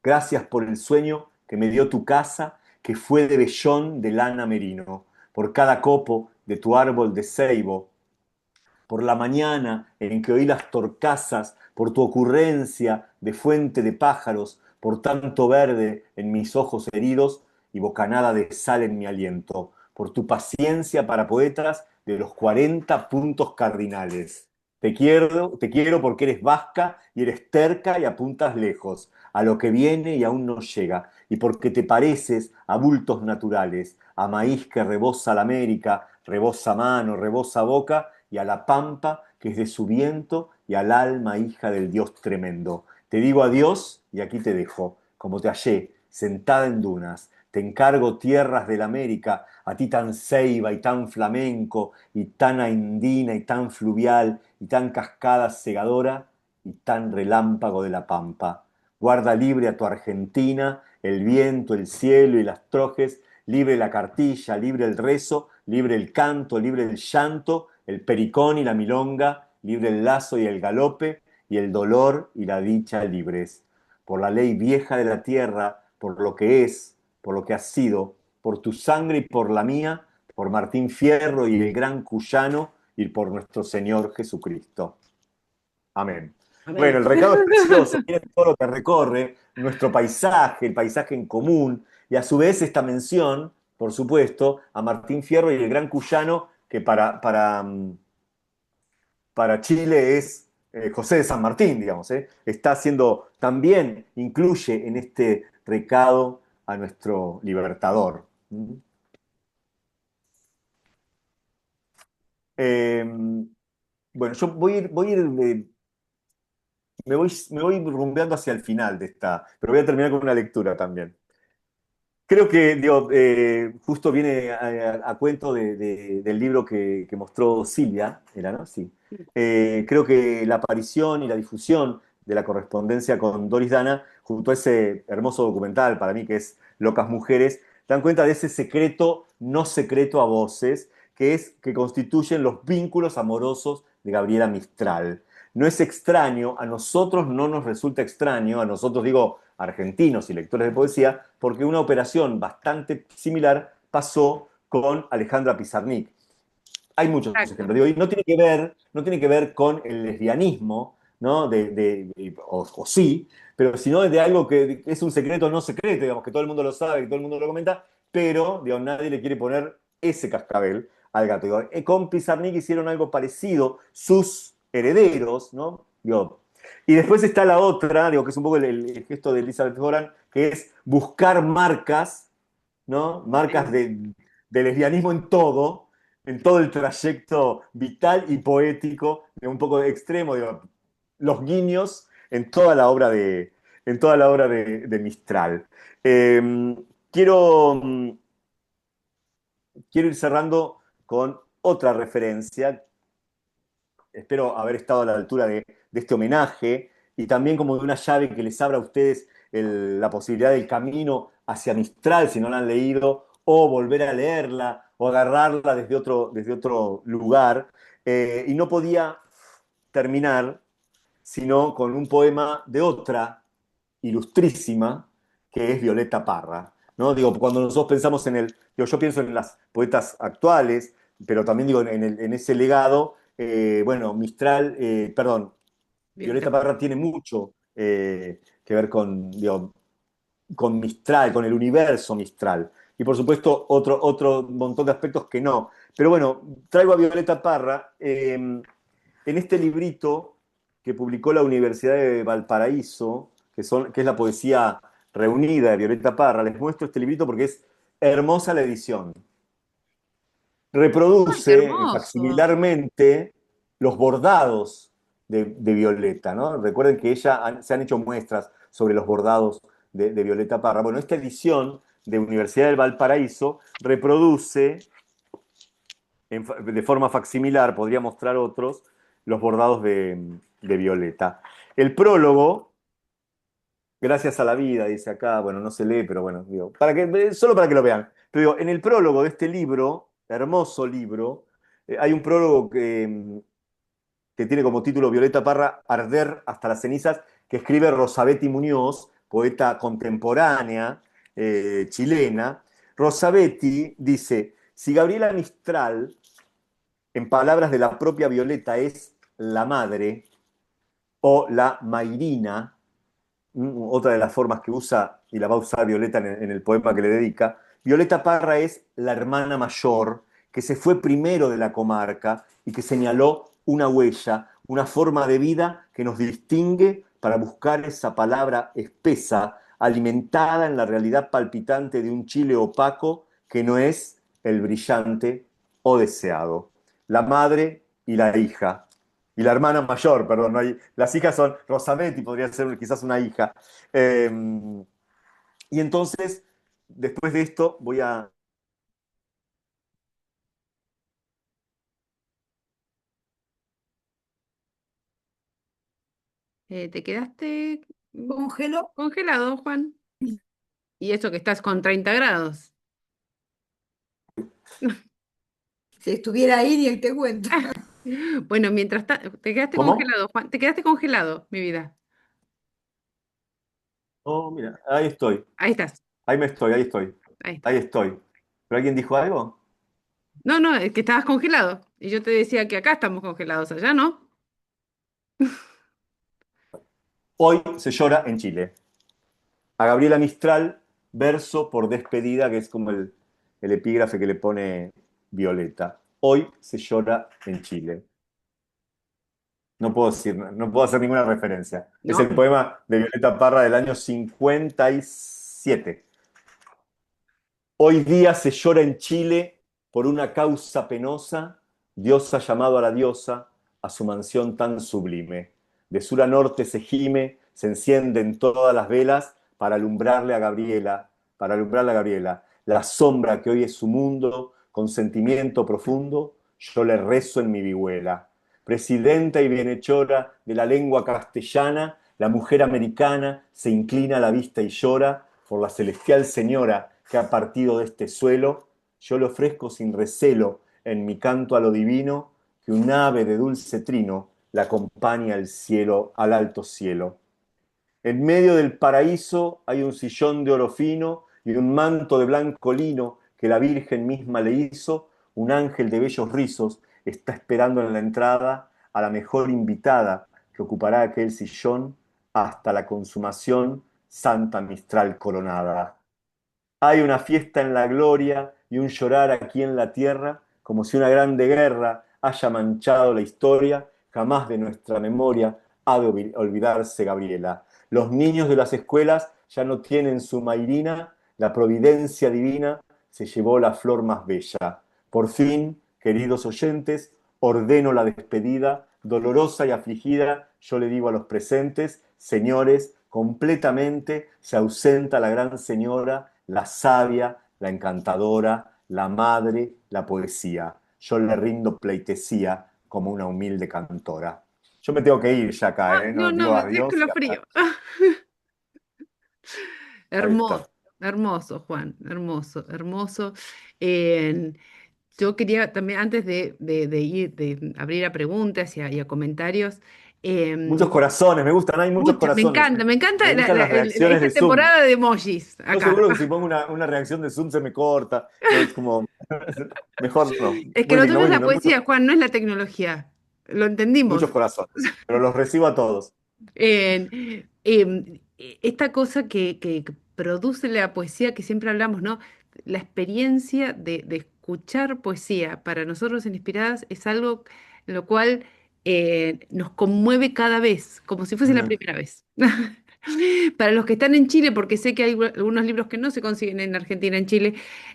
Speaker 1: Gracias por el sueño que me dio tu casa, que fue de vellón de lana merino, por cada copo de tu árbol de ceibo, por la mañana en que oí las torcasas, por tu ocurrencia de fuente de pájaros, por tanto verde en mis ojos heridos y bocanada de sal en mi aliento, por tu paciencia para poetas de los 40 puntos cardinales. Te quiero porque eres vasca y eres terca y apuntas lejos, a lo que viene y aún no llega, y porque te pareces a bultos naturales, a maíz que rebosa la América, rebosa mano, rebosa boca, y a la pampa que es de su viento, y al alma hija del Dios tremendo. Te digo adiós y aquí te dejo, como te hallé, sentada en dunas. Te encargo tierras de la América, a ti tan ceiba y tan flamenco, y tan andina y tan fluvial, y tan cascada segadora, y tan relámpago de la pampa. Guarda libre a tu Argentina, el viento, el cielo y las trojes, libre la cartilla, libre el rezo, libre el canto, libre el llanto, el pericón y la milonga, libre el lazo y el galope, y el dolor y la dicha libres. Por la ley vieja de la tierra, por lo que es, por lo que has sido, por tu sangre y por la mía, por Martín Fierro y el gran Cuyano, y por nuestro Señor Jesucristo. Amén. Bueno,
Speaker 2: Amén.
Speaker 1: el recado es precioso, tiene todo lo que recorre nuestro paisaje, el paisaje en común, y a su vez esta mención, por supuesto, a Martín Fierro y el gran Cuyano, que para Chile es José de San Martín, digamos, ¿eh? Está haciendo, también incluye en este recado a nuestro libertador. ¿Mm? Eh, bueno, yo voy a ir me voy rumbeando hacia el final de esta, pero voy a terminar con una lectura también. Creo que digo, justo viene a cuento del libro que mostró Silvia, ¿era, no? Sí. Creo que la aparición y la difusión de la correspondencia con Doris Dana, junto a ese hermoso documental para mí que es Locas Mujeres, dan cuenta de ese secreto no secreto a voces, que es que constituyen los vínculos amorosos de Gabriela Mistral. No es extraño, a nosotros no nos resulta extraño, a nosotros digo argentinos y lectores de poesía, porque una operación bastante similar pasó con Alejandra Pizarnik. Hay muchos
Speaker 2: Exacto.
Speaker 1: ejemplos. Digo, y no tiene que ver con el lesbianismo, ¿no? O sí, pero sino de algo que es un secreto no secreto, digamos, que todo el mundo lo sabe, que todo el mundo lo comenta, pero digo, nadie le quiere poner ese cascabel al gato. Digo, con Pizarnik hicieron algo parecido, sus herederos, ¿no? Digo, y después está la otra, digo, que es un poco el gesto de Elizabeth Horan, que es buscar marcas, ¿no? Marcas de lesbianismo en todo el trayecto vital y poético, de un poco extremo, digo, los guiños en toda la obra de Mistral. Eh, quiero, quiero ir cerrando con otra referencia. Espero haber estado a la altura de este homenaje y también como de una llave que les abra a ustedes la posibilidad del camino hacia Mistral, si no la han leído, o volver a leerla, o agarrarla desde otro lugar. Y no podía terminar sino con un poema de otra ilustrísima, que es Violeta Parra. ¿No? Digo, cuando nosotros pensamos yo pienso en las poetas actuales, pero también digo en ese legado, bueno, Violeta
Speaker 2: Violeta.
Speaker 1: Parra tiene mucho que ver con Mistral, con el universo Mistral. y por supuesto otro montón de aspectos que no. Pero bueno, traigo a Violeta Parra en este librito que publicó la Universidad de Valparaíso, que es la poesía reunida de Violeta Parra. Les muestro este librito porque es hermosa la edición.
Speaker 2: ¡Ay, qué
Speaker 1: Reproduce
Speaker 2: hermoso!
Speaker 1: facsimilarmente los bordados de Violeta, ¿no? Recuerden que se han hecho muestras sobre los bordados de Violeta Parra. Bueno, esta edición de Universidad del Valparaíso reproduce de forma facsimilar, podría mostrar otros, los bordados de Violeta. El prólogo, gracias a la vida, dice acá, bueno, no se lee, pero bueno, digo, solo para que lo vean. Pero digo, en el prólogo de este libro, hermoso libro, hay un prólogo que tiene como título Violeta Parra, Arder hasta las cenizas, que escribe Rosabetti Muñoz, poeta contemporánea chilena. Rosabetti dice, si Gabriela Mistral, en palabras de la propia Violeta, es la madre o la Mairina, otra de las formas que usa y la va a usar Violeta en el poema que le dedica, Violeta Parra es la hermana mayor que se fue primero de la comarca y que señaló una huella, una forma de vida que nos distingue para buscar esa palabra espesa, alimentada en la realidad palpitante de un Chile opaco que no es el brillante o deseado. La madre y la hija, y la hermana mayor, perdón, no hay, las hijas son Rosametti, podría ser quizás una hija. Eh, y entonces, después de esto, voy a...
Speaker 2: ¿Te quedaste
Speaker 4: Congelo.
Speaker 2: congelado, Juan? Y eso que estás con 30 grados.
Speaker 4: Si estuviera ahí, ni te cuento.
Speaker 2: Bueno, te quedaste
Speaker 1: ¿Cómo?
Speaker 2: congelado, Juan. Te quedaste congelado, mi vida.
Speaker 1: Oh, mira, ahí estoy.
Speaker 2: Ahí estás.
Speaker 1: Ahí me estoy, ahí estoy.
Speaker 2: Ahí estás.
Speaker 1: Ahí estoy. ¿Pero alguien dijo algo?
Speaker 2: No, no, es que estabas congelado. Y yo te decía que acá estamos congelados, allá no.
Speaker 1: Hoy se llora en Chile. A Gabriela Mistral, verso por despedida, que es como el epígrafe que le pone Violeta. Hoy se llora en Chile. No puedo decir, no puedo hacer ninguna referencia. Es el
Speaker 2: No.
Speaker 1: poema de Violeta Parra del año 57. Hoy día se llora en Chile por una causa penosa. Dios ha llamado a la diosa a su mansión tan sublime. De sur a norte se gime, se encienden todas las velas para alumbrarle a Gabriela. La sombra que hoy es su mundo, con sentimiento profundo, yo le rezo en mi vihuela. Presidenta y bienhechora de la lengua castellana, la mujer americana se inclina a la vista y llora por la celestial señora que ha partido de este suelo. Yo le ofrezco sin recelo en mi canto a lo divino que un ave de dulce trino la acompaña al cielo, al alto cielo. En medio del paraíso hay un sillón de oro fino y un manto de blanco lino que la Virgen misma le hizo. Un ángel de bellos rizos está esperando en la entrada a la mejor invitada que ocupará aquel sillón hasta la consumación, Santa Mistral coronada. Hay una fiesta en la gloria y un llorar aquí en la tierra, como si una grande guerra haya manchado la historia. Jamás de nuestra memoria ha de olvidarse Gabriela. Los niños de las escuelas ya no tienen su Mairina, la providencia divina se llevó la flor más bella. Por fin, queridos oyentes, ordeno la despedida, dolorosa y afligida, yo le digo a los presentes, señores, completamente se ausenta la gran señora, la sabia, la encantadora, la madre, la poesía. Yo le rindo pleitesía como una humilde cantora. Yo me tengo que ir ya acá, ¿eh?
Speaker 2: No,
Speaker 1: No
Speaker 2: no,
Speaker 1: digo
Speaker 2: me estoy
Speaker 1: adiós y hasta...
Speaker 2: escalofrío.
Speaker 1: Ahí está.
Speaker 2: Hermoso, hermoso, Juan, hermoso, hermoso. Eh, yo quería también, antes de abrir a preguntas y a comentarios,
Speaker 1: Muchos
Speaker 2: em,
Speaker 1: corazones, me gustan, hay muchos corazones.
Speaker 2: me encanta
Speaker 1: Me gustan las reacciones
Speaker 2: esta
Speaker 1: de Zoom.
Speaker 2: temporada de emojis
Speaker 1: Yo
Speaker 2: acá.
Speaker 1: seguro que si pongo una reacción de Zoom se me corta. No, es como, mejor no.
Speaker 2: Es que lo tuyo
Speaker 1: Muy
Speaker 2: es la
Speaker 1: lindo,
Speaker 2: poesía, Juan, no es la tecnología. Lo entendimos.
Speaker 1: muchos corazones. Pero los recibo a todos.
Speaker 2: Esta cosa que produce la poesía que siempre hablamos, ¿no? la experiencia de escuchar poesía para nosotros en Inspiradas es algo en lo cual nos conmueve cada vez, como si fuese la
Speaker 1: Ajá.
Speaker 2: primera vez. Para los que están en Chile, porque sé que hay algunos libros que no se consiguen en Argentina, en Chile,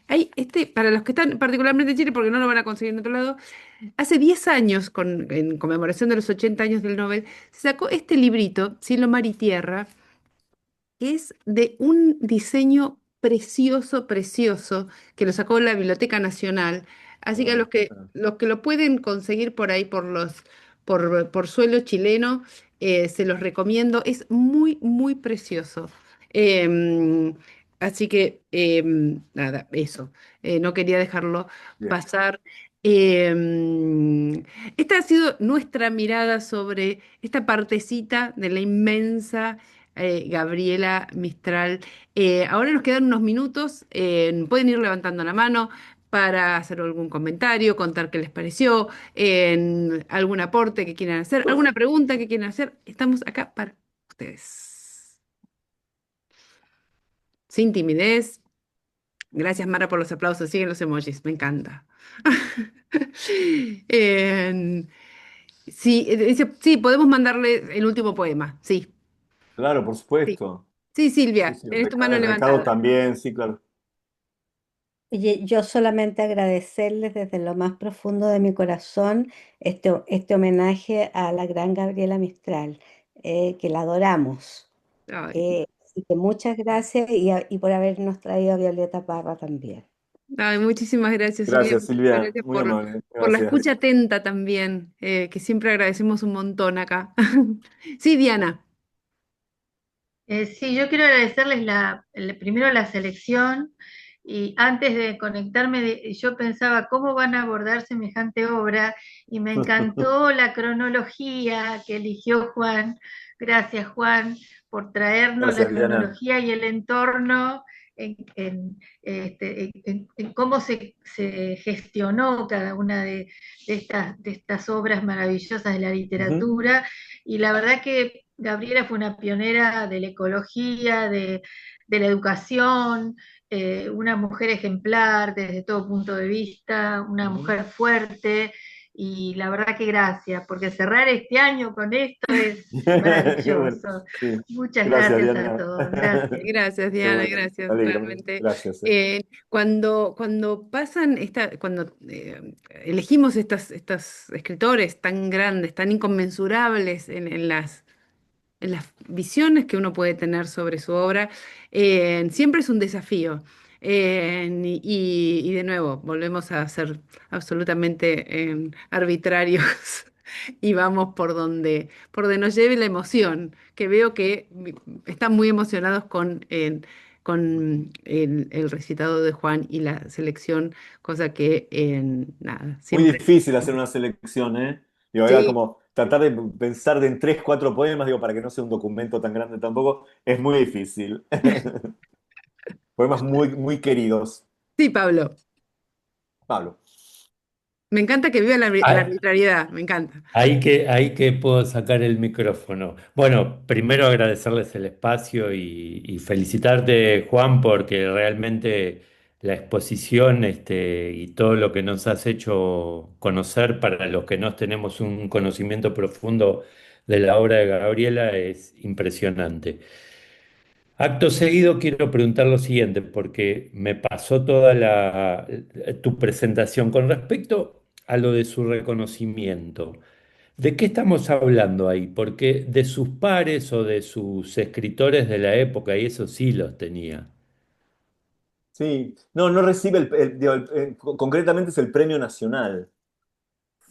Speaker 2: hay para los que están particularmente en Chile, porque no lo van a conseguir en otro lado, hace 10 años, en conmemoración de los 80 años del Nobel, se sacó este librito, Cielo, Mar y Tierra, que es de un diseño precioso, precioso, que lo sacó la Biblioteca Nacional. Así que a
Speaker 1: Bueno,
Speaker 2: los que lo pueden conseguir por ahí, por suelo chileno, se los recomiendo. Es muy, muy precioso. Em, Así que, nada, eso. No quería dejarlo
Speaker 1: bien.
Speaker 2: pasar. Esta ha sido nuestra mirada sobre esta partecita de la inmensa Gabriela Mistral. Ahora nos quedan unos minutos, pueden ir levantando la mano para hacer algún comentario, contar qué les pareció, algún aporte que quieran hacer, alguna pregunta que quieran hacer. Estamos acá para ustedes. Sin timidez. Gracias, Mara, por los aplausos. Siguen los emojis, me encanta. Eh, sí, sí, podemos mandarle el último poema. Sí,
Speaker 1: Claro, por
Speaker 2: sí.
Speaker 1: supuesto.
Speaker 2: Sí,
Speaker 1: Sí,
Speaker 2: Silvia,
Speaker 1: sí,
Speaker 2: tenés tu mano
Speaker 1: el recado
Speaker 2: levantada.
Speaker 1: también, sí, claro.
Speaker 3: Oye, yo solamente agradecerles desde lo más profundo de mi corazón este homenaje a la gran Gabriela Mistral, que la adoramos.
Speaker 2: Ay.
Speaker 3: Así que muchas gracias y por habernos traído a Violeta Parra también.
Speaker 2: Ay, muchísimas gracias, Silvia.
Speaker 1: Gracias,
Speaker 2: Muchísimas
Speaker 1: Silvia.
Speaker 2: gracias
Speaker 1: Muy amable.
Speaker 2: por la
Speaker 1: Gracias.
Speaker 2: escucha atenta también, que siempre agradecemos un montón acá. Sí, Diana.
Speaker 5: Sí, yo quiero agradecerles primero la selección y antes de conectarme yo pensaba cómo van a abordar semejante obra y me encantó la cronología que eligió Juan. Gracias, Juan, por traernos la
Speaker 1: Gracias, Diana.
Speaker 5: cronología y el entorno en cómo se gestionó cada una de estas obras maravillosas de la
Speaker 1: Ujú.
Speaker 5: literatura. Y la verdad que Gabriela fue una pionera de la ecología, de la educación, una mujer ejemplar desde todo punto de vista, una
Speaker 1: Ujú.
Speaker 5: mujer fuerte, y la verdad que gracias, porque cerrar este año con esto es
Speaker 1: Qué bueno.
Speaker 5: maravilloso.
Speaker 1: Sí.
Speaker 5: Muchas
Speaker 1: Gracias,
Speaker 5: gracias a
Speaker 1: Diana.
Speaker 5: todos, gracias.
Speaker 2: Gracias,
Speaker 1: Qué
Speaker 2: Diana,
Speaker 1: bueno.
Speaker 2: gracias,
Speaker 1: Me alegro.
Speaker 2: realmente.
Speaker 1: Gracias.
Speaker 2: Cuando pasan cuando elegimos estos escritores tan grandes, tan inconmensurables en las visiones que uno puede tener sobre su obra, siempre es un desafío. Y de nuevo, volvemos a ser absolutamente arbitrarios y vamos por donde nos lleve la emoción, que veo que están muy emocionados con el recitado de Juan y la selección, cosa que nada,
Speaker 1: Muy
Speaker 2: siempre.
Speaker 1: difícil hacer una selección, ¿eh? Digo, era
Speaker 2: Sí,
Speaker 1: como tratar de pensar en tres, cuatro poemas, digo, para que no sea un documento tan grande tampoco, es muy difícil. Poemas muy, muy queridos.
Speaker 2: sí, Pablo.
Speaker 1: Pablo.
Speaker 2: Me encanta que viva la
Speaker 6: Ah,
Speaker 2: arbitrariedad, me encanta.
Speaker 6: ahí que puedo sacar el micrófono. Bueno, primero agradecerles el espacio y felicitarte, Juan, porque realmente la exposición y todo lo que nos has hecho conocer para los que no tenemos un conocimiento profundo de la obra de Gabriela es impresionante. Acto seguido quiero preguntar lo siguiente, porque me pasó toda tu presentación con respecto a lo de su reconocimiento. ¿De qué estamos hablando ahí? Porque de sus pares o de sus escritores de la época, y eso sí los tenía.
Speaker 1: Sí, no, no recibe digo, concretamente es el premio nacional.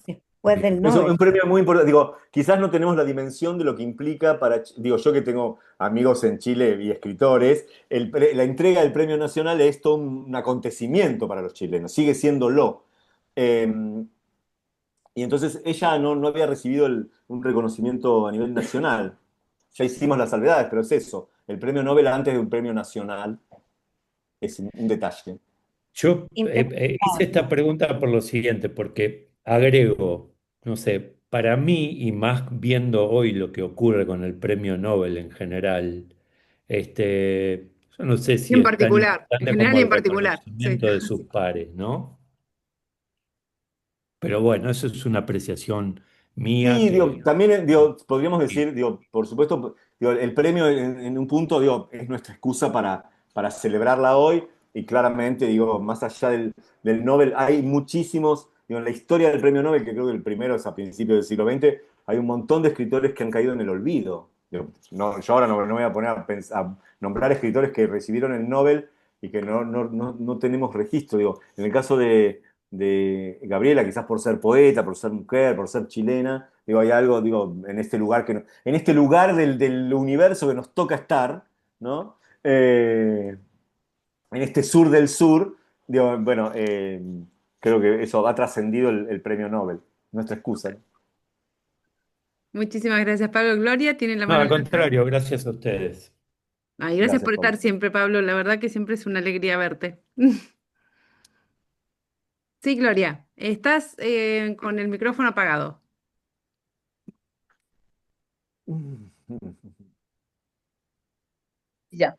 Speaker 3: Después del
Speaker 1: Es un
Speaker 3: Nobel.
Speaker 1: premio muy importante. Digo, quizás no tenemos la dimensión de lo que implica para, digo, yo que tengo amigos en Chile y escritores, la entrega del premio nacional es todo un acontecimiento para los chilenos, sigue siéndolo. Eh, y entonces ella no había recibido un reconocimiento a nivel nacional. Ya hicimos las salvedades, pero es eso. El premio Nobel antes de un premio nacional es un detalle.
Speaker 6: Yo hice
Speaker 3: Impensable.
Speaker 6: esta pregunta por lo siguiente, porque agrego, no sé, para mí y más viendo hoy lo que ocurre con el premio Nobel en general, este, Yo no sé
Speaker 2: Y
Speaker 6: si
Speaker 2: en
Speaker 6: es tan
Speaker 2: particular, en
Speaker 6: importante
Speaker 2: general
Speaker 6: como
Speaker 2: y
Speaker 6: el
Speaker 2: en particular, sí.
Speaker 6: reconocimiento de sus pares, ¿no? Pero bueno, eso es una apreciación mía
Speaker 1: Sí, digo,
Speaker 6: que...
Speaker 1: también digo, podríamos decir, digo, por supuesto, digo, el premio en un punto digo, es nuestra excusa para celebrarla hoy y claramente, digo, más allá del Nobel, hay muchísimos, digo, en la historia del premio Nobel, que creo que el primero es a principios del siglo XX, hay un montón de escritores que han caído en el olvido. Digo, yo ahora no voy a poner a nombrar escritores que recibieron el Nobel y que no tenemos registro. Digo, en el caso de Gabriela, quizás por ser poeta, por ser mujer, por ser chilena, digo, hay algo, digo, en este lugar en este lugar del universo que nos toca estar, ¿no? En este sur del sur, digo, bueno, creo que eso ha trascendido el premio Nobel, nuestra excusa, ¿no?
Speaker 2: Muchísimas gracias, Pablo. Gloria tiene la
Speaker 6: No,
Speaker 2: mano
Speaker 6: al
Speaker 2: levantada.
Speaker 6: contrario, gracias a ustedes.
Speaker 2: Ay, gracias
Speaker 1: Gracias,
Speaker 2: por
Speaker 1: Pablo.
Speaker 2: estar siempre, Pablo. La verdad que siempre es una alegría verte. Sí, Gloria, estás con el micrófono apagado.
Speaker 7: Ya.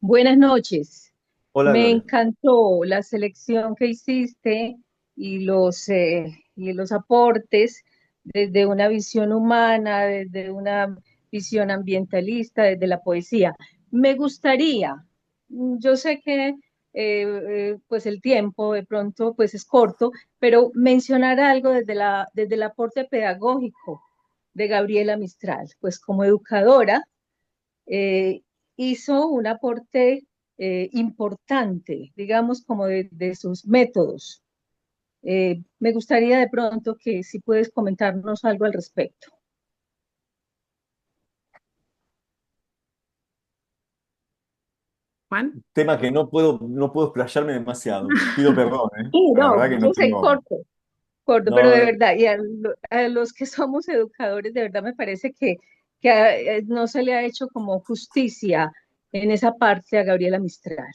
Speaker 7: Buenas noches.
Speaker 1: Hola,
Speaker 7: Me
Speaker 1: Gloria.
Speaker 7: encantó la selección que hiciste y los aportes desde una visión humana, desde una visión ambientalista, desde la poesía. Me gustaría, yo sé que pues el tiempo de pronto pues es corto, pero mencionar algo desde el aporte pedagógico de Gabriela Mistral, pues como educadora eh, hizo un aporte importante, digamos, como de sus métodos. Me gustaría de pronto que si puedes comentarnos algo al respecto.
Speaker 2: Juan.
Speaker 1: Tema que no puedo explayarme demasiado. Pido perdón, ¿eh?
Speaker 7: Sí,
Speaker 1: La
Speaker 7: no,
Speaker 1: verdad que no
Speaker 7: yo sé
Speaker 1: tengo.
Speaker 7: corto, pero
Speaker 1: No,
Speaker 7: de verdad, a los que somos educadores, de verdad me parece que no se le ha hecho como justicia en esa parte a Gabriela Mistral.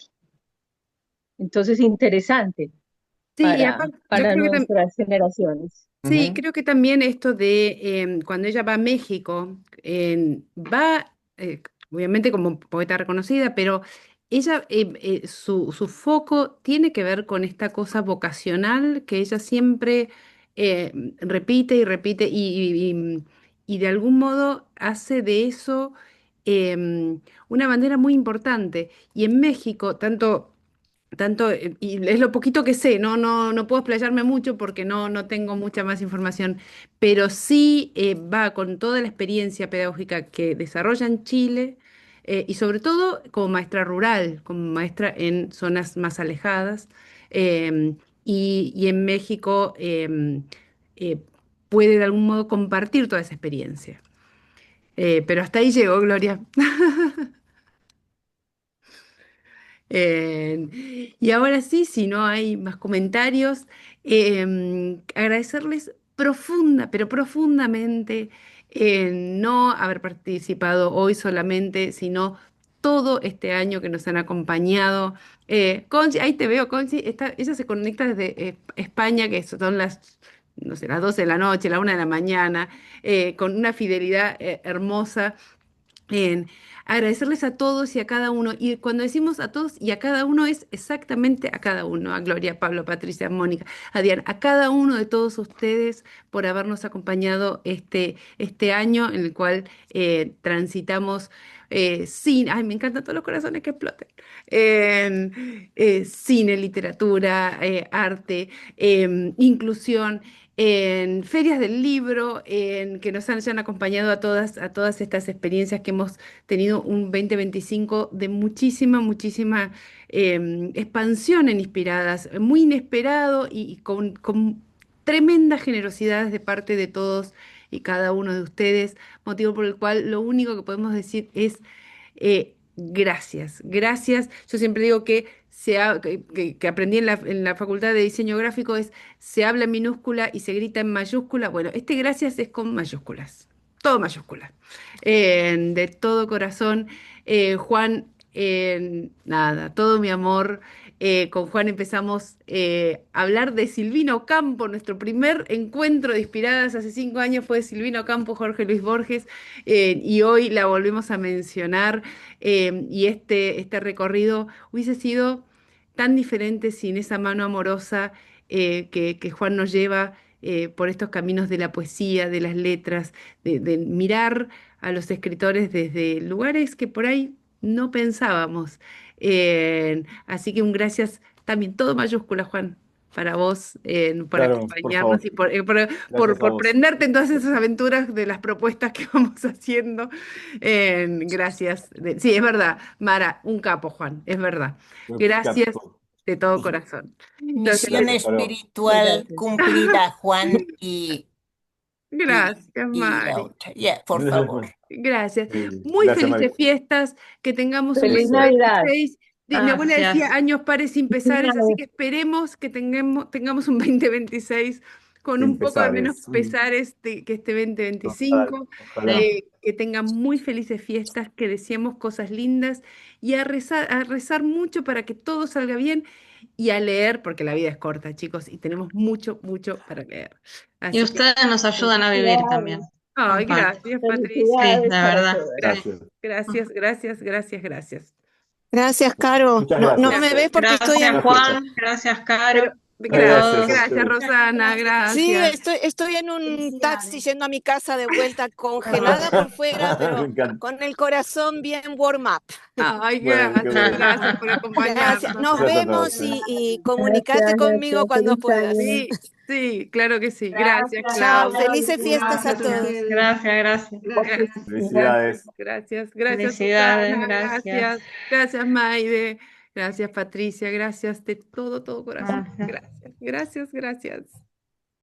Speaker 7: Entonces, interesante
Speaker 2: Sí, y aparte, yo
Speaker 7: para
Speaker 2: creo que
Speaker 7: nuestras generaciones.
Speaker 2: sí,
Speaker 1: ujú.
Speaker 2: creo que también esto de cuando ella va a México, va, obviamente como poeta reconocida, pero ella, su foco tiene que ver con esta cosa vocacional que ella siempre repite y repite y de algún modo hace de eso una bandera muy importante. Y en México, tanto, y es lo poquito que sé, no puedo explayarme mucho porque no tengo mucha más información, pero sí va con toda la experiencia pedagógica que desarrolla en Chile y sobre todo como maestra rural, como maestra en zonas más alejadas y en México eh, puede de algún modo compartir toda esa experiencia. Pero hasta ahí llegó, Gloria. Y ahora sí, si no hay más comentarios, agradecerles profunda, pero profundamente no haber participado hoy solamente, sino todo este año que nos han acompañado. Conchi, ahí te veo, Conchi, ella se conecta desde España, que son las, no sé, las 12 de la noche, la 1 de la mañana, con una fidelidad hermosa. En agradecerles a todos y a cada uno. Y cuando decimos a todos y a cada uno es exactamente a cada uno, a Gloria, a Pablo, a Patricia, a Mónica, a Diana, a cada uno de todos ustedes por habernos acompañado este año en el cual transitamos cine, ay, me encantan todos los corazones que exploten, cine, literatura, arte, inclusión en ferias del libro, en que nos hayan acompañado a todas estas experiencias que hemos tenido un 2025 de muchísima expansión en Inspiradas, muy inesperado y con tremendas generosidades de parte de todos y cada uno de ustedes, motivo por el cual lo único que podemos decir es gracias, gracias. Yo siempre digo que aprendí en la Facultad de Diseño Gráfico es se habla en minúscula y se grita en mayúscula. Bueno, este gracias es con mayúsculas, todo mayúscula. De todo corazón, Juan, nada, todo mi amor Con Juan empezamos a hablar de Silvino Campo. Nuestro primer encuentro de Inspiradas hace 5 años fue de Silvino Campo, Jorge Luis Borges, y hoy la volvemos a mencionar. Y este recorrido hubiese sido tan diferente sin esa mano amorosa que Juan nos lleva por estos caminos de la poesía, de las letras, de mirar a los escritores desde lugares que por ahí no pensábamos. Así que un gracias también, todo mayúscula, Juan, para vos, por
Speaker 1: Claro, por
Speaker 2: acompañarnos y
Speaker 1: favor. Gracias a
Speaker 2: por
Speaker 1: vos.
Speaker 2: prenderte en todas esas aventuras de las propuestas que vamos haciendo. Gracias. Sí, es verdad, Mara, un capo, Juan, es verdad. Gracias
Speaker 1: Capo.
Speaker 2: de todo corazón. Entonces,
Speaker 8: Misión
Speaker 1: Gracias, Caro.
Speaker 8: espiritual cumplida, Juan y,
Speaker 2: gracias,
Speaker 8: y la
Speaker 2: Mari.
Speaker 8: otra. Ya, por favor.
Speaker 2: Gracias. Muy
Speaker 1: Gracias, Mari.
Speaker 2: felices fiestas, que tengamos un
Speaker 7: Feliz
Speaker 1: Eso.
Speaker 7: Navidad.
Speaker 2: 2026. Mi abuela decía
Speaker 5: Gracias.
Speaker 2: años pares sin pesares, así que esperemos que tengamos un 2026 con
Speaker 1: Sin
Speaker 2: un poco de menos
Speaker 1: pesares.
Speaker 2: pesares que este
Speaker 1: Total,
Speaker 2: 2025,
Speaker 1: ojalá.
Speaker 2: que tengan muy felices fiestas, que deseemos cosas lindas y a rezar mucho para que todo salga bien y a leer, porque la vida es corta, chicos, y tenemos mucho, mucho para leer.
Speaker 9: Y
Speaker 2: Así que,
Speaker 9: ustedes nos ayudan a vivir también,
Speaker 2: ay,
Speaker 9: en parte.
Speaker 2: gracias,
Speaker 9: Sí,
Speaker 2: Patricia.
Speaker 9: la verdad.
Speaker 2: Gracias,
Speaker 1: Gracias.
Speaker 2: gracias, gracias, gracias, gracias.
Speaker 10: Gracias, Caro.
Speaker 1: Muchas
Speaker 10: No
Speaker 1: gracias.
Speaker 10: me ves porque estoy
Speaker 9: Gracias,
Speaker 10: en...
Speaker 1: Buenas fiestas.
Speaker 9: Juan. Gracias, Caro.
Speaker 2: Pero,
Speaker 9: A
Speaker 2: gracias,
Speaker 9: todos.
Speaker 2: gracias, Rosana,
Speaker 10: Sí,
Speaker 2: gracias.
Speaker 10: estoy en un taxi
Speaker 4: Felicidades.
Speaker 10: yendo a mi casa de vuelta, congelada por fuera,
Speaker 1: Me
Speaker 10: pero
Speaker 1: encanta.
Speaker 10: con el corazón bien warm up.
Speaker 2: Ay,
Speaker 1: Bueno, qué
Speaker 2: gracias,
Speaker 1: bueno.
Speaker 2: gracias por
Speaker 10: Gracias.
Speaker 2: acompañarnos.
Speaker 10: Nos
Speaker 1: Gracias a todos.
Speaker 10: vemos y comunicate conmigo cuando puedas.
Speaker 2: Sí, sí, claro que sí. Gracias,
Speaker 10: Chao,
Speaker 2: Claudia.
Speaker 10: felices fiestas a todos.
Speaker 9: Gracias, gracias.
Speaker 1: Felicidades.
Speaker 2: Gracias,
Speaker 9: Felicidades,
Speaker 2: Susana,
Speaker 9: gracias.
Speaker 2: gracias, Maide, gracias, Patricia, gracias de todo, todo corazón.
Speaker 9: Gracias.
Speaker 2: Gracias, gracias, gracias.